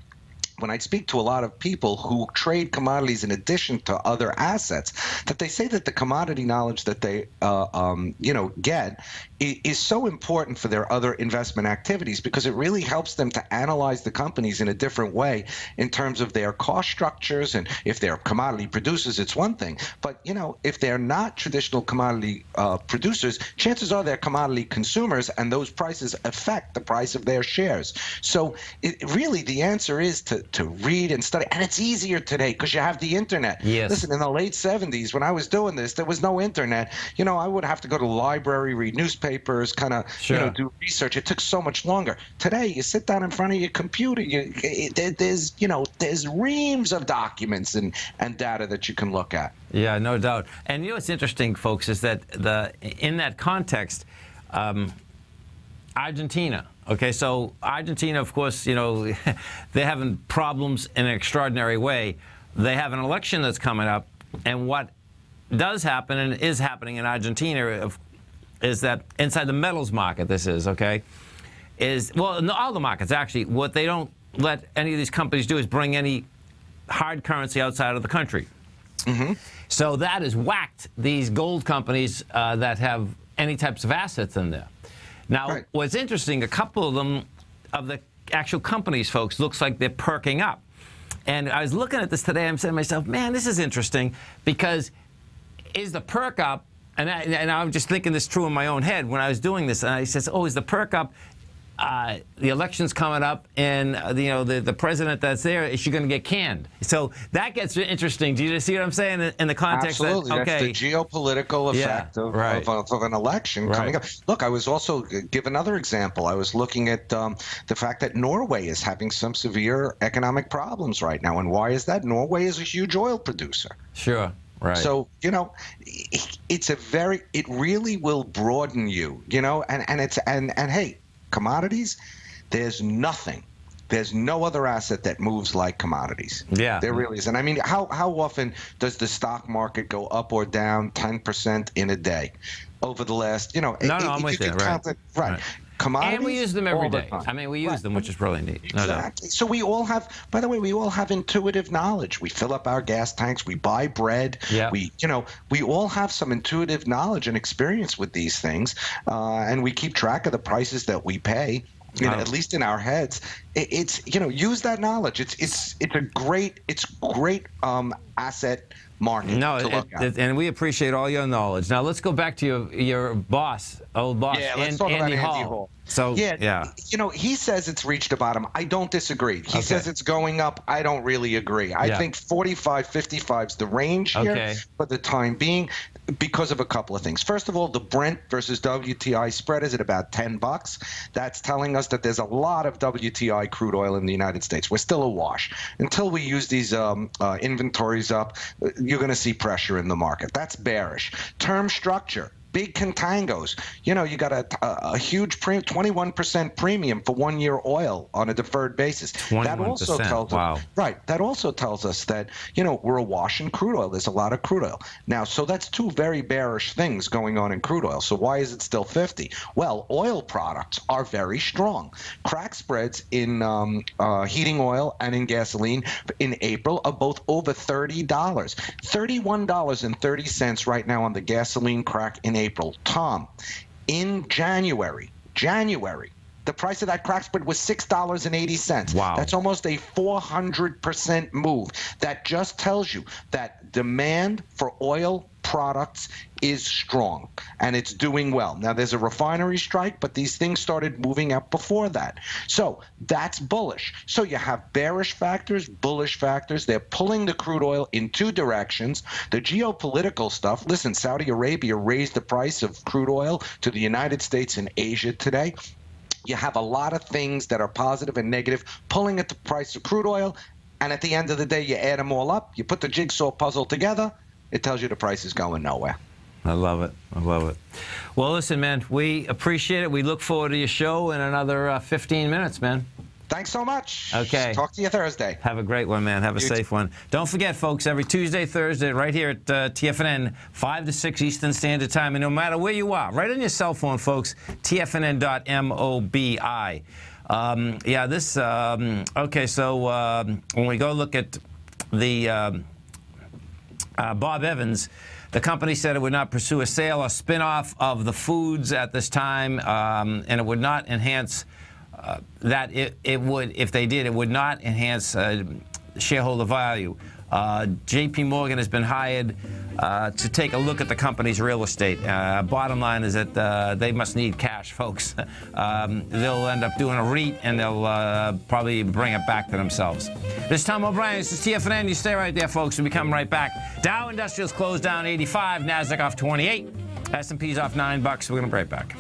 Speaker 12: when I speak to a lot of people who trade commodities in addition to other assets, that they say that the commodity knowledge that they get is so important for their other investment activities, because it really helps them to analyze the companies in a different way in terms of their cost structures. And if they're commodity producers, it's one thing. But, if they're not traditional commodity producers, chances are they're commodity consumers, and those prices affect the price of their shares. So really the answer is to to read and study, and it's easier today because you have the internet.
Speaker 2: Yes.
Speaker 12: Listen, in the late 70s, when I was doing this, there was no internet. You know, I would have to go to the library, read newspapers, kind of, you know, do research. It took so much longer. Today, you sit down in front of your computer. There's reams of documents and data that you can look at.
Speaker 2: Yeah, no doubt. And you know what's interesting, folks, is that in that context, Argentina. Okay, so Argentina, of course, you know, they're having problems in an extraordinary way. They have an election that's coming up, and what does happen and is happening in Argentina is that inside the metals market, all the markets actually, what they don't let any of these companies do is bring any hard currency outside of the country.
Speaker 12: Mm-hmm.
Speaker 2: So that has whacked these gold companies that have any types of assets in there. Now, what's interesting, a couple of them, of the actual companies, folks, looks like they're perking up. And I was looking at this today, I'm saying to myself, man, this is interesting, because is the perk up, and I'm just thinking this through in my own head when I was doing this, and I says, oh, is the perk up, the election's coming up, and the president that's there, is she going to get canned? So that gets interesting. Do you see what I'm saying in the context?
Speaker 12: Absolutely.
Speaker 2: That, okay,
Speaker 12: that's the geopolitical effect of an election coming up. Look, I was also, give another example. I was looking at the fact that Norway is having some severe economic problems right now. And why is that? Norway is a huge oil producer.
Speaker 2: Sure. Right.
Speaker 12: So, you know, it really will broaden you, you know, and hey, commodities, there's no other asset that moves like commodities.
Speaker 2: Yeah.
Speaker 12: There really is. And I mean, how often does the stock market go up or down 10% in a day over the last, you know,
Speaker 2: I'm with you.
Speaker 12: Right. Commodities,
Speaker 2: and we use them every day. I mean, we use them, which is really neat.
Speaker 12: Exactly. So we all have, by the way, we all have intuitive knowledge. We fill up our gas tanks. We buy bread.
Speaker 2: Yeah.
Speaker 12: We all have some intuitive knowledge and experience with these things, and we keep track of the prices that we pay. You know, at least in our heads, it's use that knowledge. It's a great asset market.
Speaker 2: No,
Speaker 12: to look at.
Speaker 2: And we appreciate all your knowledge. Now let's go back to your old boss,
Speaker 12: let's talk about Andy Hall.
Speaker 2: So
Speaker 12: you know, he says it's reached a bottom. I don't disagree. He says it's going up. I don't really agree. I think 45, 55 is the range here for the time being, because of a couple of things. First of all, the Brent versus WTI spread is at about $10. That's telling us that there's a lot of WTI crude oil in the United States. We're still awash. Until we use these inventories up, you're going to see pressure in the market. That's bearish. Term structure. Big contangos. You know, you got a huge 21% premium for 1 year oil on a deferred basis. 21%. That also tells us, that also tells us that, you know, we're awash in crude oil. There's a lot of crude oil. Now, so that's two very bearish things going on in crude oil. So why is it still 50? Well, oil products are very strong. Crack spreads in heating oil and in gasoline in April are both over $30. $31.30 right now on the gasoline crack in April. Tom, in January, the price of that crack spread was $6.80.
Speaker 2: Wow.
Speaker 12: That's almost a 400% move. That just tells you that demand for oil products is strong, and it's doing well. Now, there's a refinery strike, but these things started moving up before that. So that's bullish. So you have bearish factors, bullish factors. They're pulling the crude oil in two directions. The geopolitical stuff, listen, Saudi Arabia raised the price of crude oil to the United States and Asia today. You have a lot of things that are positive and negative pulling at the price of crude oil, and at the end of the day, you add them all up, you put the jigsaw puzzle together, it tells you the price is going nowhere.
Speaker 2: I love it. I love it. Well, listen, man, we appreciate it. We look forward to your show in another 15 minutes, man.
Speaker 12: Thanks so much.
Speaker 2: Okay.
Speaker 12: Talk to you Thursday.
Speaker 2: Have a great one, man. Have a safe one. Don't forget, folks, every Tuesday, Thursday, right here at TFNN, 5 to 6 Eastern Standard Time. And no matter where you are, right on your cell phone, folks, TFNN.mobi. Okay, so when we go look at the Bob Evans, the company said it would not pursue a sale or spin-off of the foods at this time, and it would not enhance that it would, if they did, it would not enhance shareholder value. J.P. Morgan has been hired to take a look at the company's real estate. Bottom line is that they must need cash, folks. They'll end up doing a REIT, and they'll probably bring it back to themselves. This is Tom O'Brien. This is TFNN. You stay right there, folks. We'll be coming right back. Dow Industrials closed down 85. NASDAQ off 28. S&P's off $9. We're going to be right back.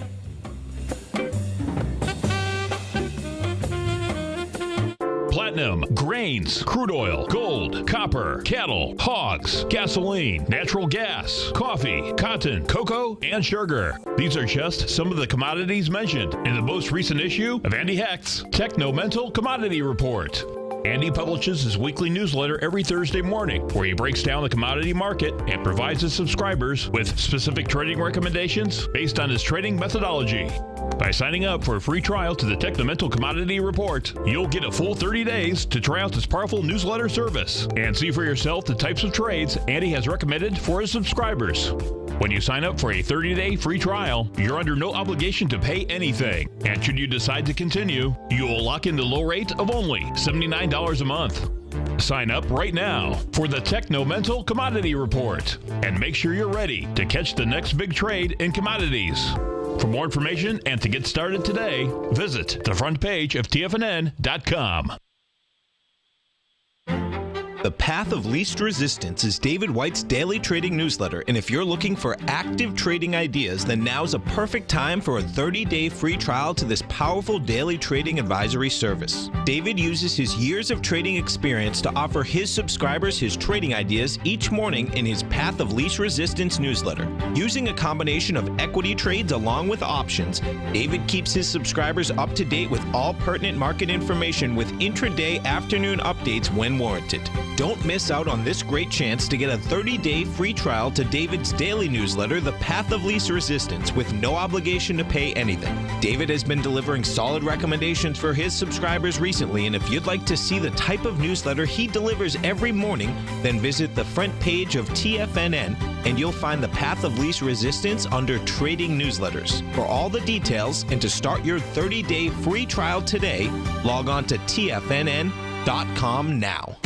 Speaker 1: Platinum, grains, crude oil, gold, copper, cattle, hogs, gasoline, natural gas, coffee, cotton, cocoa, and sugar. These are just some of the commodities mentioned in the most recent issue of Andy Hecht's Techno-Mental Commodity Report. Andy publishes his weekly newsletter every Thursday morning, where he breaks down the commodity market and provides his subscribers with specific trading recommendations based on his trading methodology. By signing up for a free trial to the Techno-Mental Commodity Report, you'll get a full 30 days to try out this powerful newsletter service and see for yourself the types of trades Andy has recommended for his subscribers. When you sign up for a 30-day free trial, you're under no obligation to pay anything. And should you decide to continue, you will lock in the low rate of only $79 a month. Sign up right now for the Techno-Mental Commodity Report and make sure you're ready to catch the next big trade in commodities. For more information and to get started today, visit the front page of TFNN.com.
Speaker 5: The Path of Least Resistance is David White's daily trading newsletter, and if you're looking for active trading ideas, then now's a perfect time for a 30-day free trial to this powerful daily trading advisory service. David uses his years of trading experience to offer his subscribers his trading ideas each morning in his Path of Least Resistance newsletter. Using a combination of equity trades along with options, David keeps his subscribers up to date with all pertinent market information with intraday afternoon updates when warranted. Don't miss out on this great chance to get a 30-day free trial to David's daily newsletter, The Path of Least Resistance, with no obligation to pay anything. David has been delivering solid recommendations for his subscribers recently, and if you'd like to see the type of newsletter he delivers every morning, then visit the front page of TFNN, and you'll find The Path of Least Resistance under Trading Newsletters. For all the details and to start your 30-day free trial today, log on to TFNN.com now.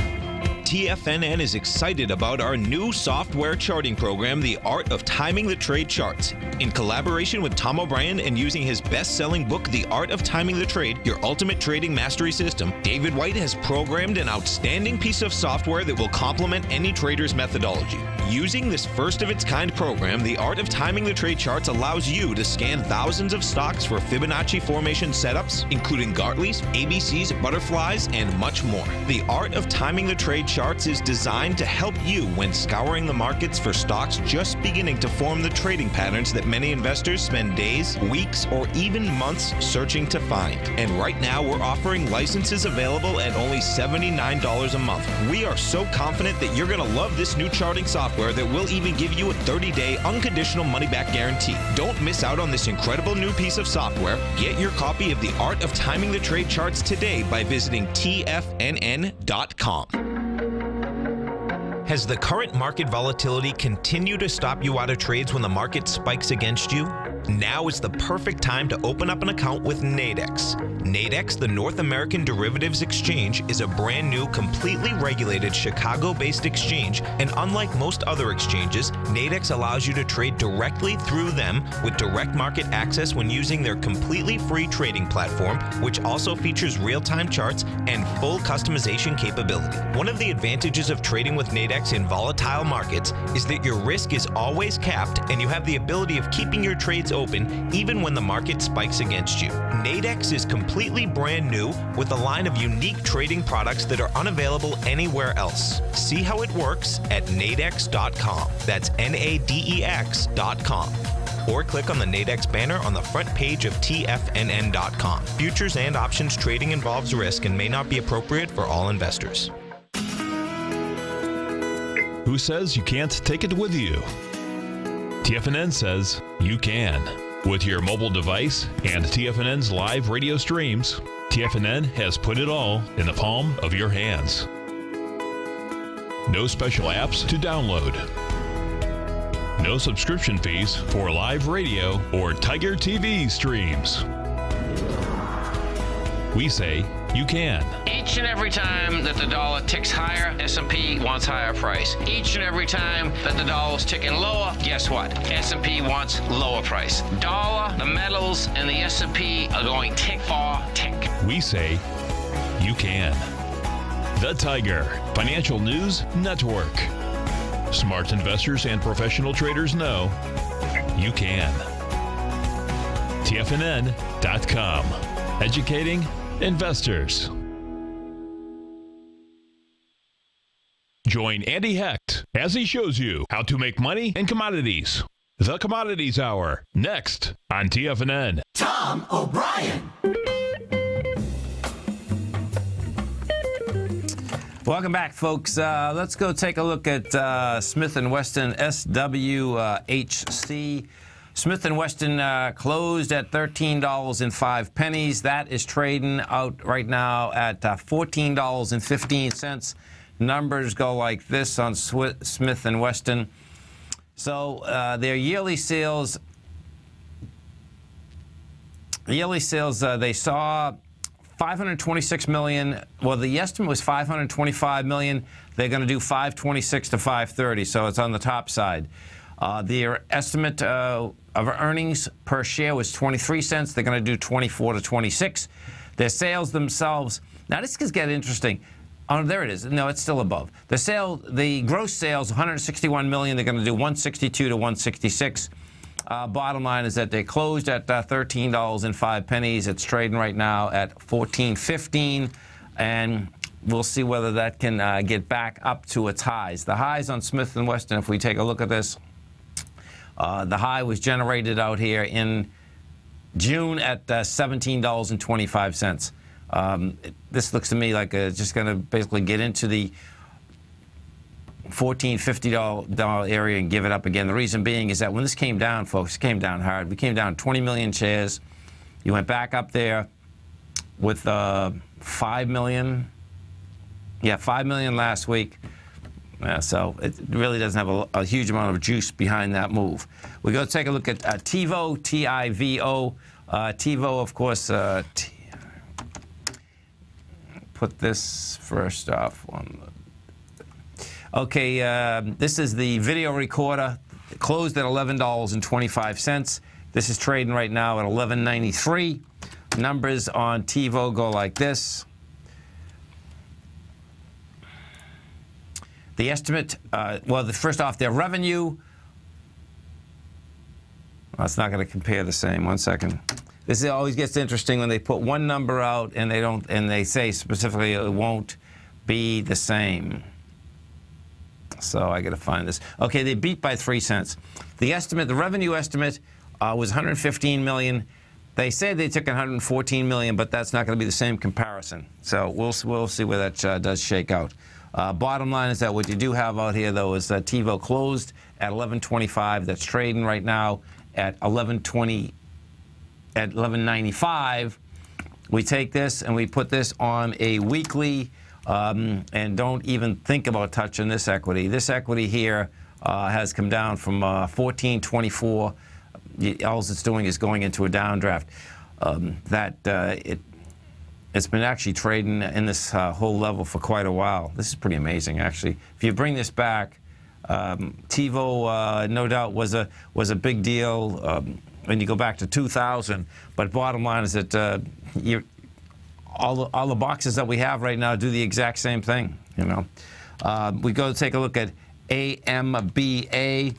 Speaker 5: TFNN is excited about our new software charting program, The Art of Timing the Trade Charts. In collaboration with Tom O'Brien and using his best-selling book, The Art of Timing the Trade, Your Ultimate Trading Mastery System, David White has programmed an outstanding piece of software that will complement any trader's methodology. Using this first-of-its-kind program, The Art of Timing the Trade Charts allows you to scan thousands of stocks for Fibonacci formation setups, including Gartley's, ABC's, butterflies, and much more. The Art of Timing the Trade Charts is designed to help you when scouring the markets for stocks just beginning to form the trading patterns that many investors spend days, weeks, or even months searching to find. And right now, we're offering licenses available at only $79 a month. We are so confident that you're going to love this new charting software that will even give you a 30-day unconditional money-back guarantee. Don't miss out on this incredible new piece of software. Get your copy of The Art of Timing the Trade Charts today by visiting TFNN.com. Has the current market volatility continued to stop you out of trades when the market spikes against you? Now is the perfect time to open up an account with Nadex. Nadex, the North American Derivatives Exchange, is a brand new, completely regulated Chicago-based exchange, and unlike most other exchanges, Nadex allows you to trade directly through them with direct market access when using their completely free trading platform, which also features real-time charts and full customization capability. One of the advantages of trading with Nadex in volatile markets is that your risk is always capped and you have the ability of keeping your trades open even when the market spikes against you. Nadex is completely brand new with a line of unique trading products that are unavailable anywhere else. See how it works at nadex.com. That's NADEX.com. Or click on the Nadex banner on the front page of TFNN.com. Futures and options trading involves risk and may not be appropriate for all investors.
Speaker 1: Who says you can't take it with you? TFNN says you can. With your mobile device and TFNN's live radio streams, TFNN has put it all in the palm of your hands. No special apps to download. No subscription fees for live radio or Tiger TV streams. We say You can.
Speaker 11: Each and every time that the dollar ticks higher, S&P wants higher price. Each and every time that the dollar's ticking lower, guess what? S&P wants lower price. Dollar, the metals, and the S&P are going tick for tick.
Speaker 1: We say you can. The Tiger Financial News Network. Smart investors and professional traders know you can. TFNN.com. Educating investors. Join Andy Hecht as he shows you how to make money in commodities. The Commodities Hour, next on TFNN.
Speaker 13: Tom O'Brien.
Speaker 2: Welcome back, folks. Let's go take a look at Smith & Wesson SWHC. Smith & Wesson closed at $13.05. That is trading out right now at $14.15. Numbers go like this on Smith & Wesson. So their yearly sales, they saw 526 million. Well, the estimate was 525 million. They're going to do 526 to 530, so it's on the top side. Their estimate of earnings per share was 23 cents. They're going to do 24 to 26. Their sales themselves, now this could get interesting. Oh, there it is. No, it's still above. The gross sales, 161 million. They're going to do 162 to 166. Bottom line is that they closed at $13.05. It's trading right now at $14.15, and we'll see whether that can get back up to its highs. The highs on Smith & Wesson, if we take a look at this, the high was generated out here in June at $17.25. This looks to me like it's just going to basically get into the $14, $50 area and give it up again. The reason being is that when this came down, folks, it came down hard. We came down 20 million shares. You went back up there with 5 million. Yeah, 5 million last week. So it really doesn't have a huge amount of juice behind that move. We go take a look at TiVo, T-I-V-O. TiVo, of course, put this first off on the... Okay, this is the video recorder. It closed at $11.25. This is trading right now at $11.93. Numbers on TiVo go like this. The estimate, first off, their revenue. Well, it's not going to compare the same. 1 second. This always gets interesting when they put one number out and they say specifically it won't be the same. So I got to find this. Okay, they beat by 3 cents. The revenue estimate was 115 million. They say they took 114 million, but that's not going to be the same comparison. So we'll see where that does shake out. Bottom line is that what you do have out here, though, is that TiVo closed at $11.25. That's trading right now at $11.95. We take this and we put this on a weekly, and don't even think about touching this equity. This equity here has come down from 14.24. All it's doing is going into a downdraft. It's been actually trading in this whole level for quite a while. This is pretty amazing, actually. If you bring this back, TiVo, no doubt, was a big deal when you go back to 2000. But bottom line is that all the boxes that we have right now do the exact same thing. You know, we go take a look at AMBA.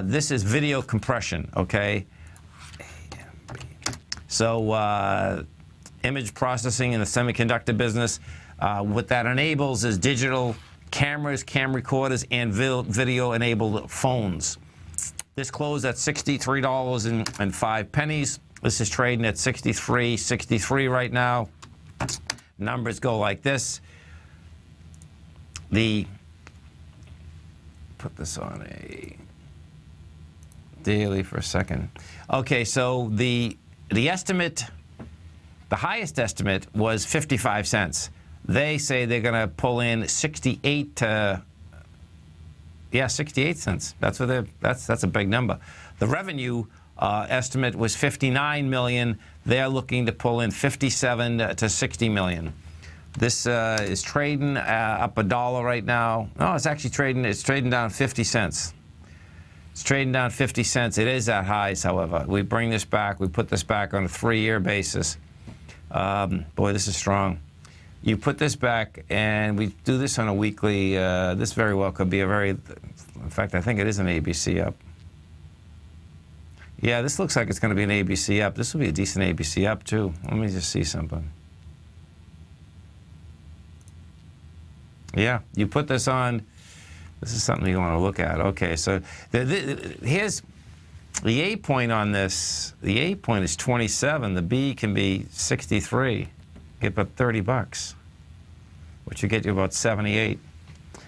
Speaker 2: This is video compression. Okay. So image processing in the semiconductor business. What that enables is digital cameras, cam recorders, and video-enabled phones. This closed at $63.05. This is trading at $63.63 right now. Numbers go like this. Put this on a daily for a second. Okay, so the estimate, the highest estimate was 55 cents. They say they're going to pull in 68 cents. That's a big number. The revenue estimate was 59 million. They're looking to pull in 57 to 60 million. This is trading up $1 right now. No, it's actually trading. It's trading down 50 cents. It's trading down 50 cents. It is at highs, however. We bring this back. We put this back on a 3-year basis. Boy, this is strong. You put this back, and we do this on a weekly. This very well could be a very, in fact, I think it is an ABC up. Yeah, this looks like it's going to be an ABC up. This will be a decent ABC up, too. Let me just see something. Yeah, you put this on. This is something you want to look at. Okay, so here's the A point on this. The A point is 27. The B can be 63. Get about $30, which would get you about 78.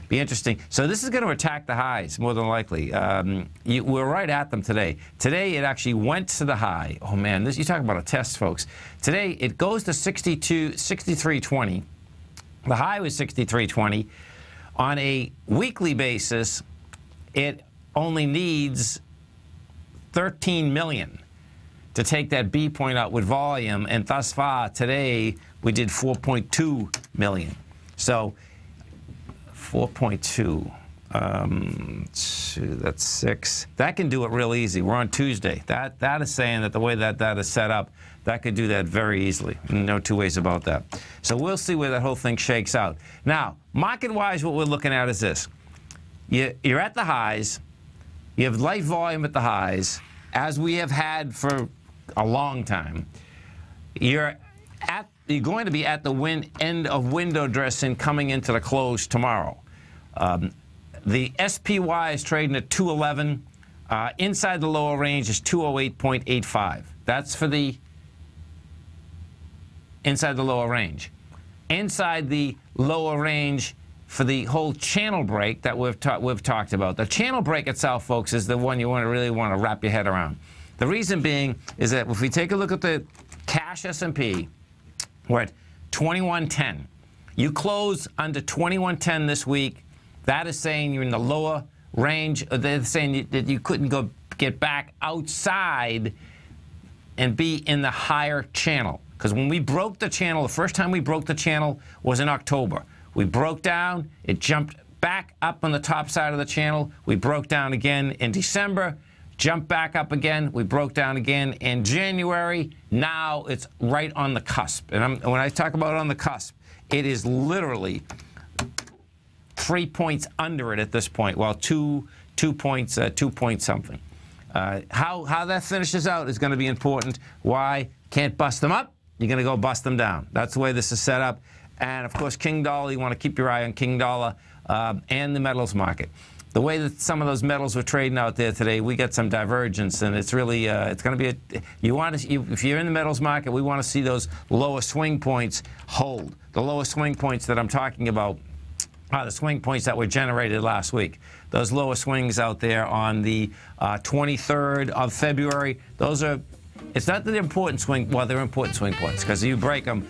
Speaker 2: Be interesting. So this is going to attack the highs more than likely. We're right at them today. Today it actually went to the high. Oh man, you talk about a test, folks. Today it goes to 63.20. The high was 63.20. On a weekly basis, it only needs 13 million to take that B point out with volume, and thus far today we did 4.2 million. So 4.2, that's 6. That can do it real easy. We're on Tuesday. That is saying that the way that is set up, that could do that very easily. No two ways about that. So we'll see where that whole thing shakes out. Now, market-wise, what we're looking at is this. You're at the highs. You have light volume at the highs, as we have had for a long time. You're going to be at the end of window dressing coming into the close tomorrow. The SPY is trading at 211. Inside the lower range is 208.85. That's for the inside the lower range. Inside the lower range for the whole channel break that we've talked about. The channel break itself, folks, is the one you really want to wrap your head around. The reason being is that if we take a look at the cash S&P, we're at 2110. You close under 2110 this week. That is saying you're in the lower range. They're saying that you couldn't get back outside and be in the higher channel. Because when we broke the channel, the first time we broke the channel was in October. We broke down, it jumped back up on the top side of the channel. We broke down again in December, jumped back up again. We broke down again in January. Now it's right on the cusp. And when I talk about on the cusp, it is literally 3 points under it at this point. Well, two points something. How that finishes out is going to be important. Why? Can't bust them up. You're going to go bust them down. That's the way this is set up. And, of course, King Dollar, you want to keep your eye on King Dollar and the metals market. The way that some of those metals were trading out there today, we got some divergence, and it's really, it's going to be, if you're in the metals market, we want to see those lower swing points hold. The lower swing points that I'm talking about are the swing points that were generated last week. Those lower swings out there on the 23rd of February, those are, it's not the important swing, well, they're important swing points, because if you break them,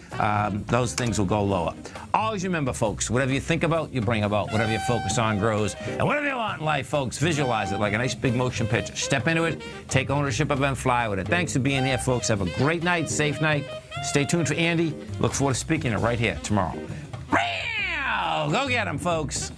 Speaker 2: those things will go lower. Always remember, folks, whatever you think about, you bring about. Whatever you focus on grows. And whatever you want in life, folks, visualize it like a nice big motion picture. Step into it, take ownership of it, and fly with it. Thanks for being here, folks. Have a great night, safe night. Stay tuned for Andy. Look forward to speaking to you right here tomorrow. Go get them, folks.